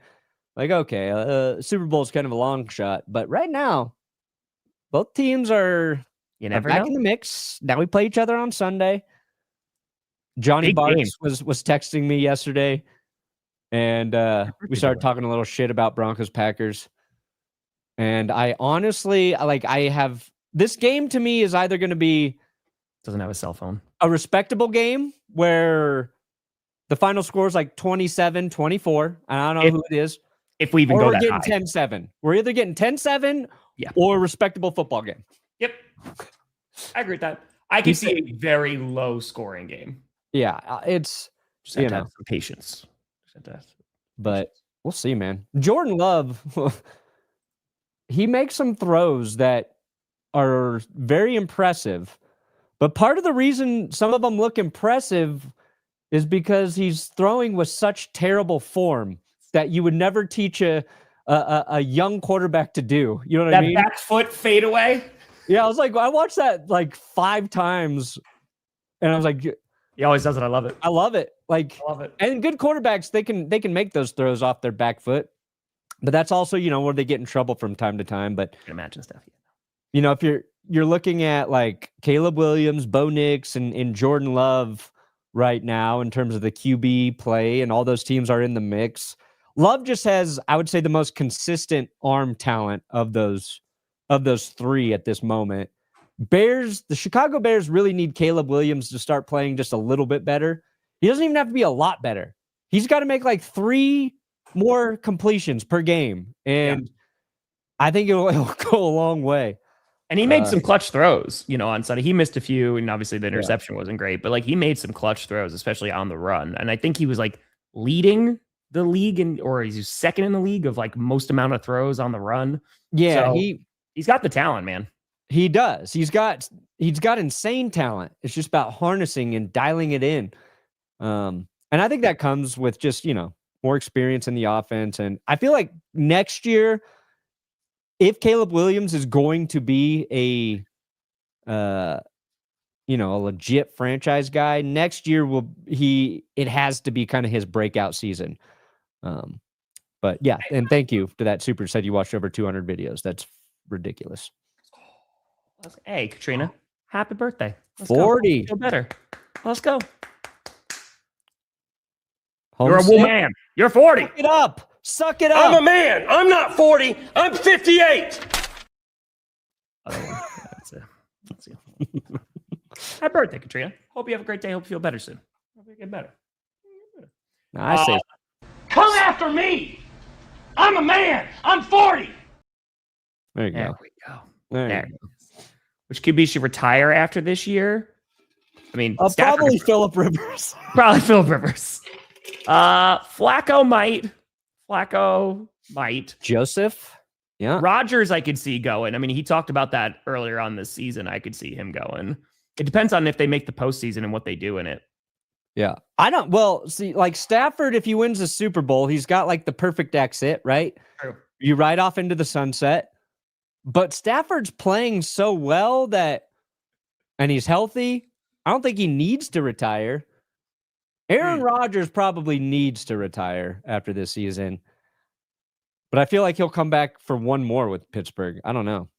like, okay, Super Bowl is kind of a long shot, but right now, both teams are back in the mix. Now we play each other on Sunday. Johnny Barks was texting me yesterday. And we started talking a little shit about Broncos Packers. And I honestly, I have this game to me is either going to be doesn't have a cell phone, a respectable game where the final score is like 27-24. I don't know who it is. If we even go that high. We're getting 10-7. We're either getting 10-7 or a respectable football game. Yep. I agree with that. I can see a very low scoring game. Yeah. It's, just have to have some patience. But we'll see, man. Jordan Love, he makes some throws that are very impressive. But part of the reason some of them look impressive is because he's throwing with such terrible form that you would never teach a young quarterback to do. You know what I mean? That back foot fadeaway? Yeah, I watched that like 5 times, and I was like, he always does it. I love it. I love it. I love it. And good quarterbacks, they can make those throws off their back foot. But that's also, you know, where they get in trouble from time to time. But I can imagine stuff. You know, if you're looking at like Caleb Williams, Bo Nix, and Jordan Love right now in terms of the QB play, and all those teams are in the mix. Love just has, I would say, the most consistent arm talent of those 3 at this moment. The Chicago Bears really need Caleb Williams to start playing just a little bit better. He doesn't even have to be a lot better. He's got to make like 3 more completions per game. And I think it'll go a long way. And he made some clutch throws, you know, on Sunday. He missed a few, and obviously the interception wasn't great, but like he made some clutch throws, especially on the run. And I think he was like leading the league or he's second in the league of like most amount of throws on the run. Yeah, so he's got the talent, man. He does. He's got insane talent. It's just about harnessing and dialing it in. And I think that comes with just, you know, more experience in the offense. And I feel like next year, if Caleb Williams is going to be a legit franchise guy, next year it has to be kind of his breakout season. But yeah, and thank you to that super said you watched over 200 videos. That's ridiculous. Hey, Katrina, happy birthday. Let's 40. Go. Feel better. Let's go. You're a woman. You're 40. Suck it up. Suck it up. I'm a man. I'm not 40. I'm 58. That's it. Happy birthday, Katrina. Hope you have a great day. Hope you feel better soon. Hope you get better. I say. Come after me. I'm a man. I'm 40. There you go. There we go. There. Which QB should retire after this year? I mean, probably Phillip Rivers. Probably Phillip Rivers. Flacco might. Joseph. Yeah. Rodgers, I could see going. I mean, he talked about that earlier on this season. I could see him going. It depends on if they make the postseason and what they do in it. Yeah. See, like Stafford, if he wins the Super Bowl, he's got like the perfect exit, right? True. You ride off into the sunset. But Stafford's playing so well and he's healthy. I don't think he needs to retire. Aaron Rodgers probably needs to retire after this season. But I feel like he'll come back for one more with Pittsburgh. I don't know.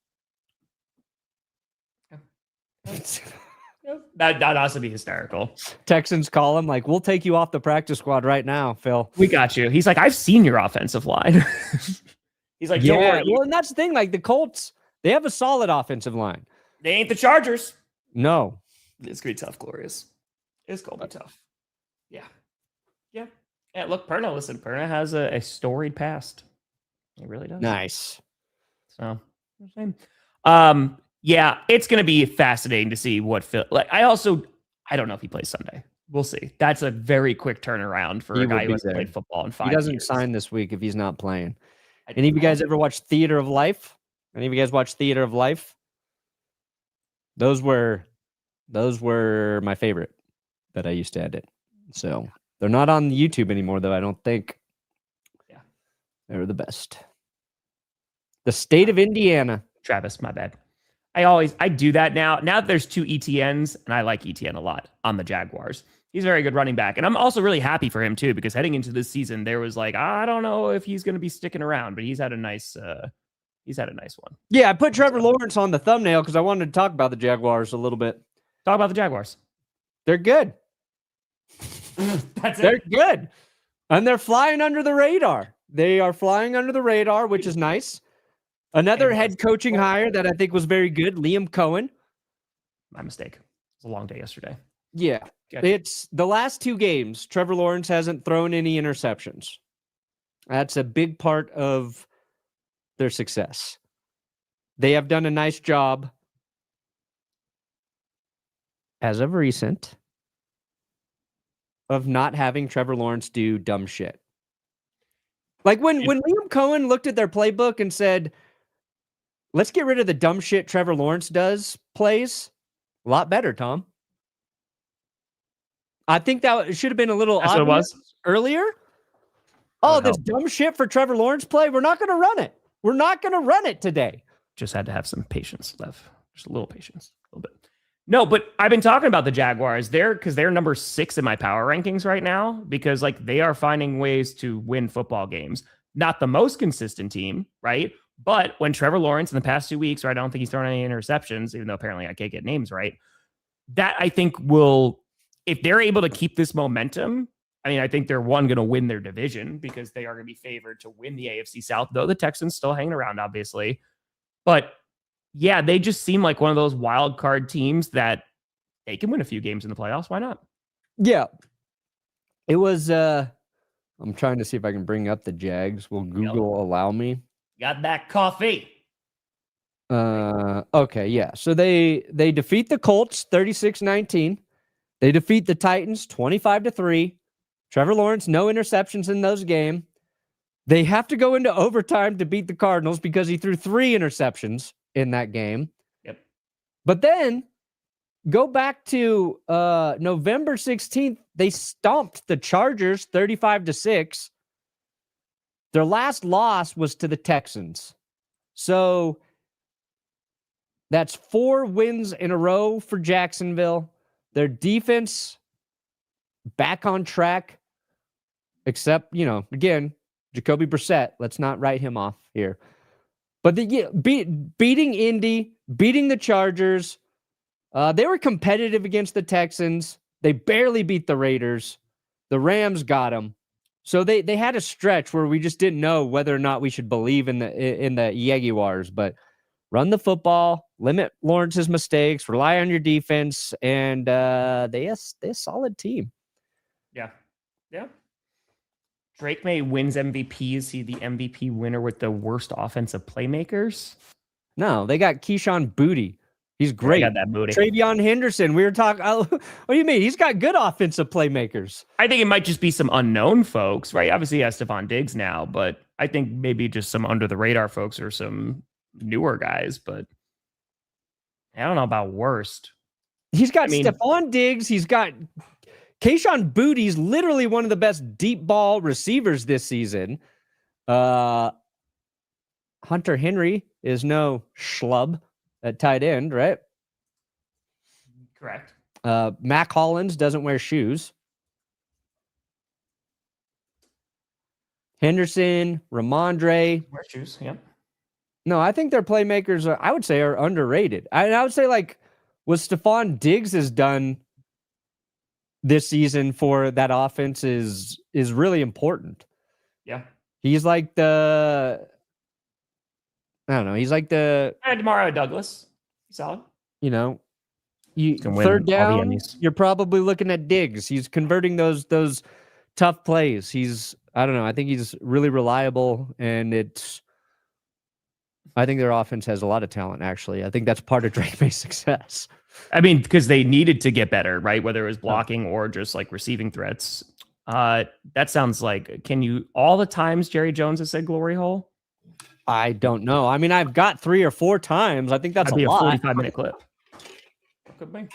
That'd also be hysterical. Texans call him like, we'll take you off the practice squad right now, Phil. We got you. He's like, I've seen your offensive line. He's like, don't worry. Well, and that's the thing. Like the Colts, they have a solid offensive line. They ain't the Chargers. No. It's going to be tough, Glorious. It's going to be tough. Yeah. Yeah, look, Perna has a storied past. He really does. Nice. So, yeah, it's going to be fascinating to see what Phil. Like, I don't know if he plays Sunday. We'll see. That's a very quick turnaround for a guy who hasn't played football in 5 years. He doesn't sign this week if he's not playing. Any of you guys ever watch Theater of Life? Any of you guys watch Theater of Life? Those were my favorite that I used to edit. So they're not on YouTube anymore, though. I don't think. Yeah, they were the best. The state of Indiana. Travis, my bad. I do that now. Now that there's 2 ETNs, and I like ETN a lot on the Jaguars. He's a very good running back. And I'm also really happy for him, too, because heading into this season, there was like, I don't know if he's going to be sticking around, but he's had a nice one. Yeah, I put Trevor Lawrence on the thumbnail because I wanted to talk about the Jaguars a little bit. Talk about the Jaguars. They're good. They're good. And they're flying under the radar. They are flying under the radar, which is nice. Another head coaching hire that I think was very good, Liam Cohen. My mistake. It was a long day yesterday. Yeah. It's the last 2 games, Trevor Lawrence hasn't thrown any interceptions. That's a big part of their success. They have done a nice job as of recent of not having Trevor Lawrence do dumb shit. Like when Liam Cohen looked at their playbook and said, let's get rid of the dumb shit Trevor Lawrence does plays, a lot better, Tom. I think that should have been a little obvious earlier. Oh, this dumb shit for Trevor Lawrence play. We're not going to run it. We're not going to run it today. Just had to have some patience left. Just a little patience, a little bit. No, but I've been talking about the Jaguars there because they're number 6 in my power rankings right now because like they are finding ways to win football games. Not the most consistent team, right? But when Trevor Lawrence in the past 2 weeks, right, I don't think he's thrown any interceptions, even though apparently I can't get names right. That I think will, if they're able to keep this momentum, I mean, I think they're going to win their division because they are going to be favored to win the AFC South, though the Texans still hanging around, obviously. But yeah, they just seem like one of those wild card teams that they can win a few games in the playoffs. Why not? Yeah. It was, I'm trying to see if I can bring up the Jags. Will Google allow me? Got that coffee. Okay, yeah. So they defeat the Colts 36-19. They defeat the Titans 25-3. Trevor Lawrence, no interceptions in those games. They have to go into overtime to beat the Cardinals because he threw 3 interceptions in that game. Yep. But then go back to November 16th. They stomped the Chargers 35-6. Their last loss was to the Texans. So that's 4 wins in a row for Jacksonville. Their defense back on track, except, again, Jacoby Brissett. Let's not write him off here. But beating Indy, beating the Chargers, they were competitive against the Texans. They barely beat the Raiders. The Rams got them. So they had a stretch where we just didn't know whether or not we should believe in the Jaguars. But run the football, limit Lawrence's mistakes, rely on your defense, and they're a solid team. Yeah. Yeah. Drake May wins MVP. Is he the MVP winner with the worst offensive playmakers? No, they got Keyshawn Booty. He's great. Got that booty. Travion Henderson. We were talking. What do you mean? He's got good offensive playmakers. I think it might just be some unknown folks, right? Obviously, he has Stephon Diggs now, but I think maybe just some under the radar folks or some newer guys. But I don't know about worst. He's got Stephon Diggs. He's got Keyshawn Booty's literally one of the best deep ball receivers this season. Hunter Henry is no schlub at tight end, right? Correct. Mac Hollins doesn't wear shoes. Henderson, Ramondre. Wear shoes, yeah. No, I think their playmakers are, I would say, are underrated. I would say, like, what Stephon Diggs has done this season for that offense is really important. Yeah. He's like the, I don't know. He's like the Demario Douglas. Solid. You know, you Can win third all the down, Emmys. you're probably looking at Diggs. He's converting those tough plays. I don't know. I think he's really reliable, and I think their offense has a lot of talent, actually. I think that's part of Drake May's success. I mean, because they needed to get better, right? Whether it was blocking or just like receiving threats. That sounds like, can you, all the times Jerry Jones has said glory hole? I don't know. I mean, I've got 3 or 4 times. I think that's That'd be a lot. 45-minute clip. Could be.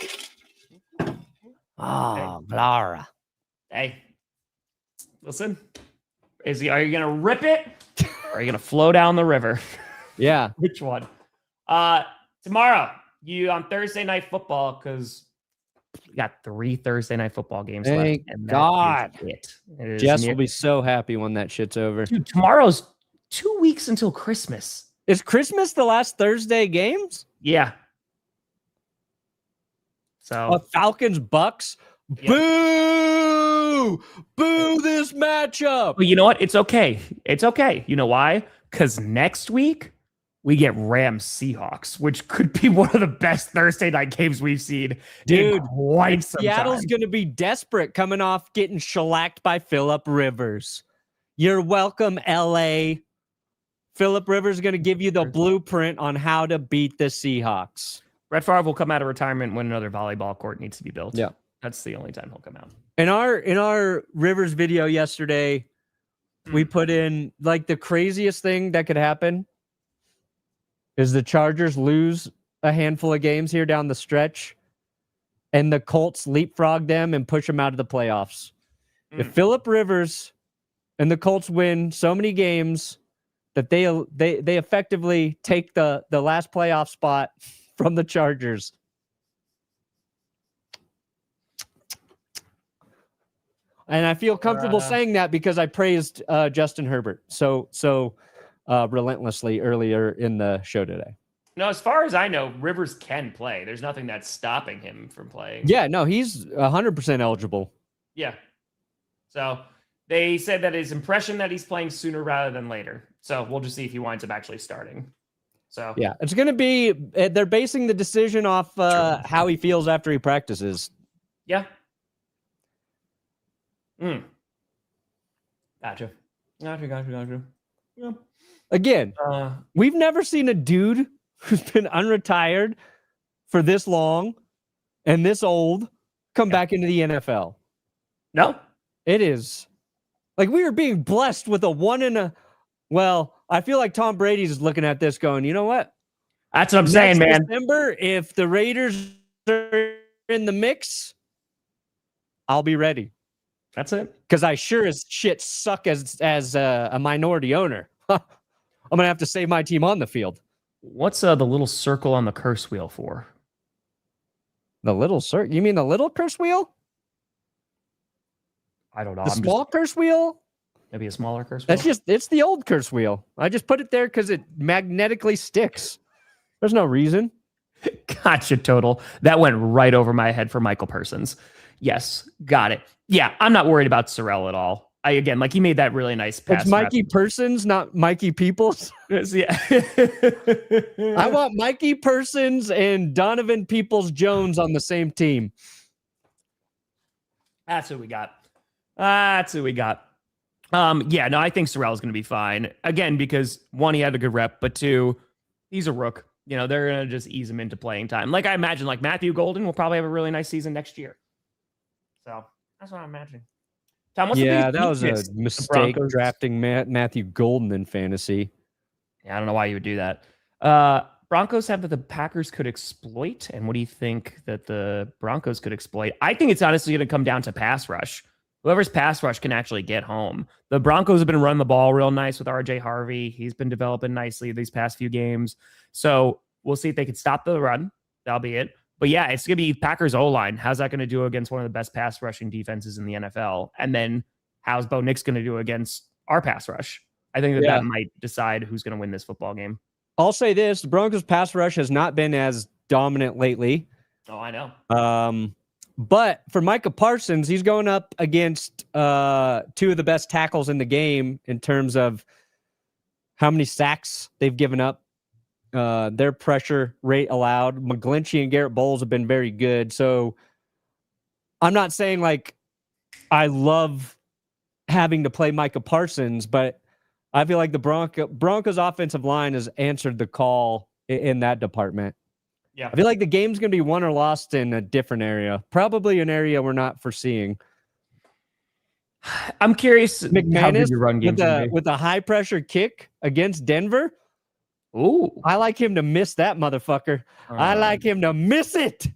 Oh, Lara. Hey, listen. Are you gonna rip it? Or are you gonna flow down the river? Yeah. Which one? Tomorrow, you on Thursday Night Football, because we got 3 Thursday Night Football games left. Thank And God. It is Jess will be so happy when that shit's over. Dude, tomorrow's 2 weeks until Christmas. Is Christmas the last Thursday games? Yeah. So Falcons Bucks. Yep. Boo! Boo this matchup. Well, you know what? It's okay. It's okay. You know why? Because next week we get Rams Seahawks, which could be one of the best Thursday night games we've seen. Dude, quite some Seattle's time. going to be desperate coming off getting shellacked by Phillip Rivers. You're welcome, LA. Phillip Rivers is going to give you the blueprint on how to beat the Seahawks. Brett Favre will come out of retirement when another volleyball court needs to be built. Yeah. That's the only time he'll come out. In our Rivers video yesterday, we put in, like, the craziest thing that could happen is the Chargers lose a handful of games here down the stretch, and the Colts leapfrog them and push them out of the playoffs. If Phillip Rivers and the Colts win so many games that they effectively take the last playoff spot from the Chargers. And I feel comfortable saying that because I praised Justin Herbert so relentlessly earlier in the show today. No, as far as I know, Rivers can play. There's nothing that's stopping him from playing. Yeah, no, he's 100% eligible. Yeah. So they said that his impression that he's playing sooner rather than later. So we'll just see if he winds up actually starting. So yeah, it's going to be, they're basing the decision off how he feels after he practices. Yeah. Gotcha. Yeah. Again, we've never seen a dude who's been unretired for this long and this old come back into the NFL. No. It is. Like, we are being blessed with well, I feel like Tom Brady's looking at this going, you know what? That's what I'm saying, man. December, if the Raiders are in the mix, I'll be ready. That's it. Because I sure as shit suck as a minority owner. I'm going to have to save my team on the field. What's the little circle on the curse wheel for? The little circle? You mean the little curse wheel? I don't know. The small curse wheel? Maybe a smaller curse wheel? It's the old curse wheel. I just put it there because it magnetically sticks. There's no reason. Gotcha, total. That went right over my head for Michael Persons. Yes, got it. Yeah, I'm not worried about Sorrell at all. He made that really nice pass. It's Mikey Persons, not Mikey Peoples. Yeah. I want Mikey Persons and Donovan Peoples-Jones on the same team. That's who we got. Yeah, no, I think Sorrell is going to be fine. Again, because 1, he had a good rep, but 2, he's a rook. they're going to just ease him into playing time. Like I imagine, like Matthew Golden will probably have a really nice season next year. So that's what I'm imagining. Tom, what's that was a mistake drafting Matthew Golden in fantasy. Yeah, I don't know why you would do that. Broncos have that the Packers could exploit. And what do you think that the Broncos could exploit? I think it's honestly going to come down to pass rush. Whoever's pass rush can actually get home. The Broncos have been running the ball real nice with RJ Harvey. He's been developing nicely these past few games. So we'll see if they can stop the run. That'll be it. But yeah, it's going to be Packers O-line. How's that going to do against one of the best pass rushing defenses in the NFL? And then how's Bo Nix going to do against our pass rush? I think that might decide who's going to win this football game. I'll say this. The Broncos pass rush has not been as dominant lately. Oh, I know. But for Micah Parsons, he's going up against two of the best tackles in the game in terms of how many sacks they've given up. Their pressure rate allowed. McGlinchey and Garrett Bowles have been very good. So I'm not saying like I love having to play Micah Parsons, but I feel like the Broncos offensive line has answered the call in that department. Yeah. I feel like the game's going to be won or lost in a different area, probably an area we're not foreseeing. I'm curious. McManus with a high pressure kick against Denver. Ooh, I like him to miss that motherfucker. I like him to miss it.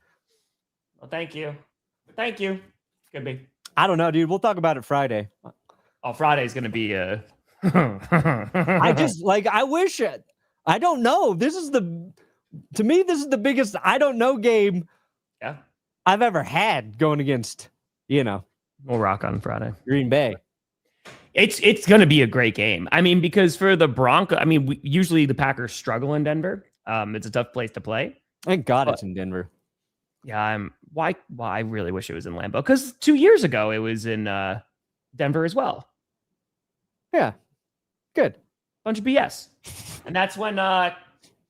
Well, thank you. Could be. I don't know, dude. We'll talk about it Friday. Oh, Friday's going to be I wish I don't know. To me, this is the biggest I don't know game I've ever had going against, We'll rock on Friday. Green Bay. It's going to be a great game. I mean, because for the Broncos, usually the Packers struggle in Denver. It's a tough place to play. Thank God it's in Denver. Yeah, why I really wish it was in Lambeau, because 2 years ago it was in Denver as well. Yeah. Good. Bunch of BS. And that's when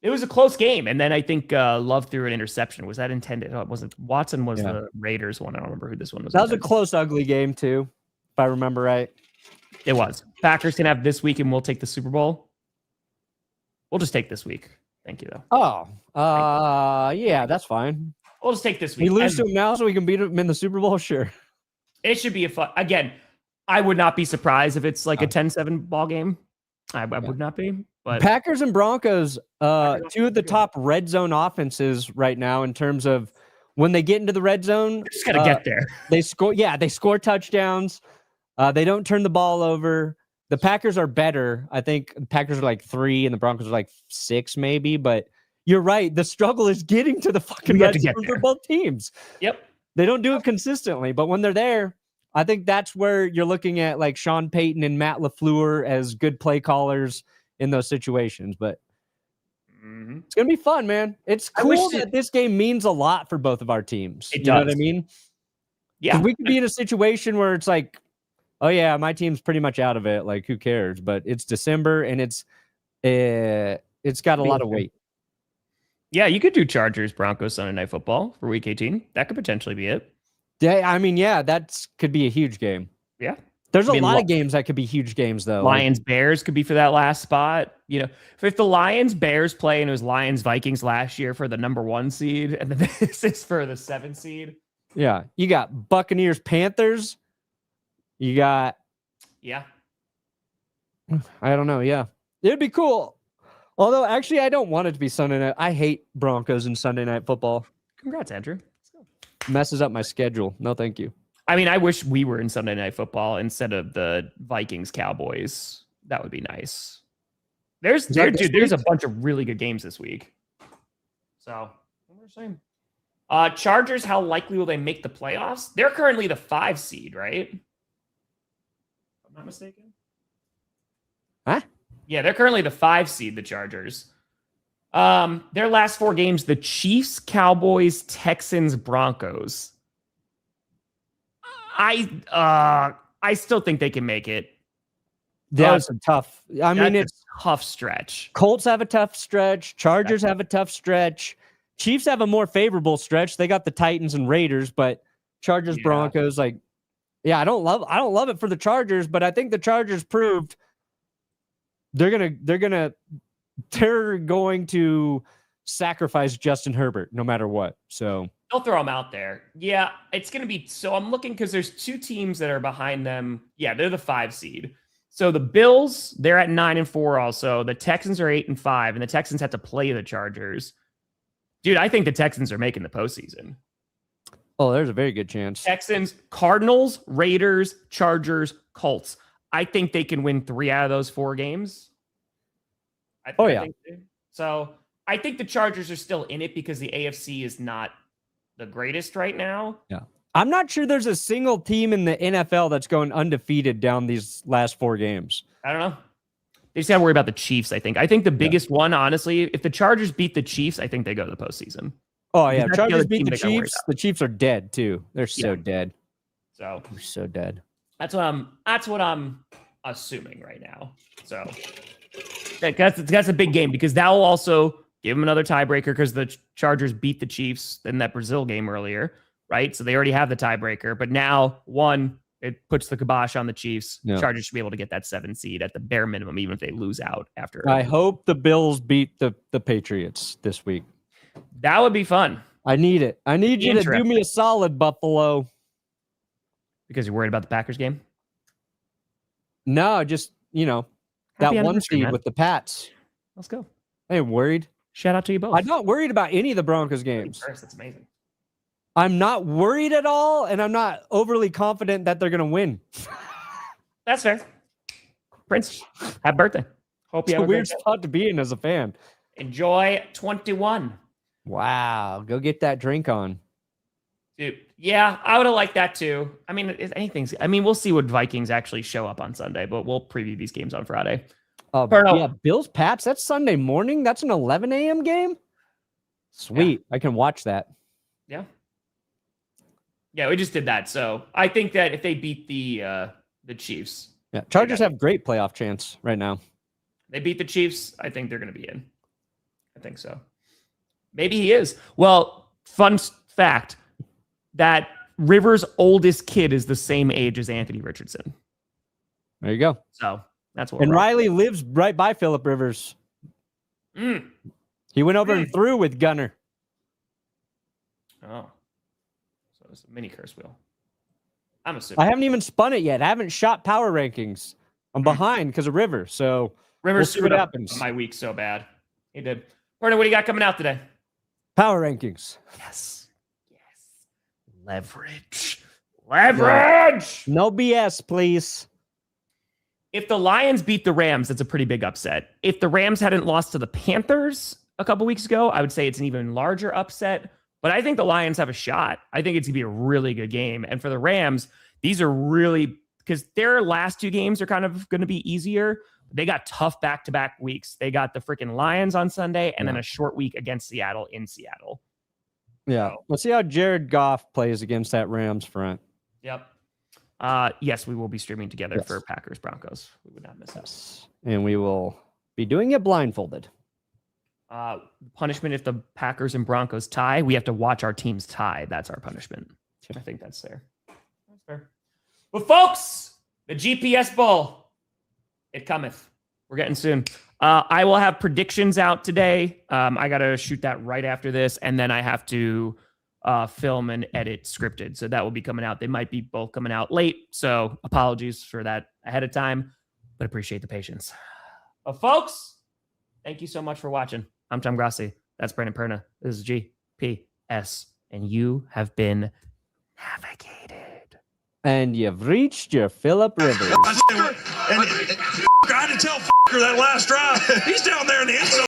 it was a close game. And then I think Love threw an interception. Was that intended? Oh, it wasn't. Watson was the Raiders one. I don't remember who this one was. That was a close, ugly game too, if I remember right. It was. Packers can have this week and we'll take the Super Bowl. We'll just take this week. Thank you, though. Oh, yeah, that's fine. We'll just take this week. We lose to him now so we can beat him in the Super Bowl? Sure. It should be a fun. Again, I would not be surprised if it's like a 10-7 ball game. I would not be. But Packers and Broncos, two of the top red zone offenses right now in terms of when they get into the red zone. They just got to get there. They score. Yeah, they score touchdowns. They don't turn the ball over. The Packers are better. I think the Packers are like 3 and the Broncos are like 6 maybe. But you're right. The struggle is getting to the fucking red zone for both teams. Yep. They don't do it consistently. But when they're there, I think that's where you're looking at like Sean Payton and Matt LaFleur as good play callers in those situations. But it's going to be fun, man. It's cool that this game means a lot for both of our teams. It you does. know what I mean? Yeah. We could be in a situation where it's like, oh yeah, my team's pretty much out of it. Like, who cares? But it's December and it's got a lot of weight. Yeah, you could do Chargers Broncos Sunday Night Football for Week 18. That could potentially be it. Yeah, I mean, yeah, that could be a huge game. Yeah. There's a lot of games that could be huge games, though. Lions Bears could be for that last spot. If the Lions Bears play and it was Lions Vikings last year for the number 1 seed, and then this is for the 7 seed. Yeah, you got Buccaneers Panthers. You got. Yeah. I don't know. Yeah, it'd be cool. Although, actually, I don't want it to be Sunday night. I hate Broncos and Sunday Night Football. Congrats, Andrew. Messes up my schedule. No, thank you. I mean, I wish we were in Sunday Night Football instead of the Vikings Cowboys. That would be nice. There's a bunch of really good games this week. So, what we're saying. Chargers, how likely will they make the playoffs? They're currently the 5 seed, right? If I'm not mistaken. Huh? Yeah, they're currently the 5 seed, the Chargers. Their last 4 games, the Chiefs, Cowboys, Texans, Broncos. I still think they can make it. That's tough. I mean, it's a tough stretch. Colts have a tough stretch. Chargers have a tough stretch. Chiefs have a more favorable stretch. They got the Titans and Raiders, but Chargers, Broncos, I don't love it for the Chargers, but I think the Chargers proved they're going to sacrifice Justin Herbert no matter what. So they'll throw him out there. Yeah, it's going to be. So I'm looking because there's two teams that are behind them. Yeah, they're the 5 seed. So the Bills, they're at 9-4 also. The Texans are 8-5, and the Texans have to play the Chargers. Dude, I think the Texans are making the postseason. Oh, there's a very good chance. Texans, Cardinals, Raiders, Chargers, Colts. I think they can win 3 out of those 4 games. So I think the Chargers are still in it because the AFC is not the greatest right now. Yeah. I'm not sure there's a single team in the NFL that's going undefeated down these last 4 games. I don't know. They just got to worry about the Chiefs, I think. I think the biggest one, honestly, if the Chargers beat the Chiefs, I think they go to the postseason. Oh, yeah. Chargers beat the Chiefs. The Chiefs are dead, too. They're so dead. So they're so dead. That's what I'm assuming right now. So that's a big game because that will also give them another tiebreaker because the Chargers beat the Chiefs in that Brazil game earlier, right? So they already have the tiebreaker. But now, it puts the kibosh on the Chiefs. Yeah. Chargers should be able to get that 7 seed at the bare minimum, even if they lose out after. I hope the Bills beat the Patriots this week. That would be fun. I need it. I need you to do me a solid, Buffalo. Because you're worried about the Packers game? No, just, that 1 seed with the Pats. Let's go. I ain't worried. Shout out to you both. I'm not worried about any of the Broncos games. That's amazing. I'm not worried at all, and I'm not overly confident that they're going to win. That's fair. Prince, happy birthday. Hope you have a weird spot to be in as a fan. Enjoy 21. Wow. Go get that drink on. Dude, yeah, I would have liked that too. I mean, we'll see what Vikings actually show up on Sunday, but we'll preview these games on Friday. Yeah, Bills Pats, that's Sunday morning. That's an 11 a.m. game. Sweet. Yeah. I can watch that. Yeah. Yeah, we just did that. So I think that if they beat the Chiefs. Yeah, Chargers have great playoff chance right now. They beat the Chiefs. I think they're going to be in. I think so. Maybe he is. Well, fun fact that Rivers' oldest kid is the same age as Anthony Richardson. There you go. So that's what. And Riley lives right by Phillip Rivers. He went over and threw with Gunner. Oh. So it's a mini curse wheel. I'm assuming. I haven't even spun it yet. I haven't shot power rankings. I'm behind because of Rivers. So Rivers screwed up my week so bad. He did. Perna, what do you got coming out today? Power rankings. Yes. Leverage. No BS, please. If the Lions beat the Rams, that's a pretty big upset. If the Rams hadn't lost to the Panthers a couple weeks ago, I would say it's an even larger upset. But I think the Lions have a shot. I think it's going to be a really good game. And for the Rams, these are really, because their last 2 games are kind of going to be easier. They got tough back-to-back weeks. They got the freaking Lions on Sunday and then a short week against Seattle in Seattle. Yeah. Let's see how Jared Goff plays against that Rams front. Yep. Yes, we will be streaming together for Packers Broncos. We would not miss this. And we will be doing it blindfolded. Punishment if the Packers and Broncos tie, we have to watch our teams tie. That's our punishment. I think that's fair. That's fair. But folks, the GPS Bowl, it cometh. We're getting soon. I will have predictions out today. I got to shoot that right after this, and then I have to film and edit scripted. So that will be coming out. They might be both coming out late. So apologies for that ahead of time, but appreciate the patience. But folks, thank you so much for watching. I'm Tom Grossi. That's Brandon Perna. This is GPS. And you have been navigated. And you've reached your Phillip Rivers. I had to tell that last drive. He's down there in the end zone.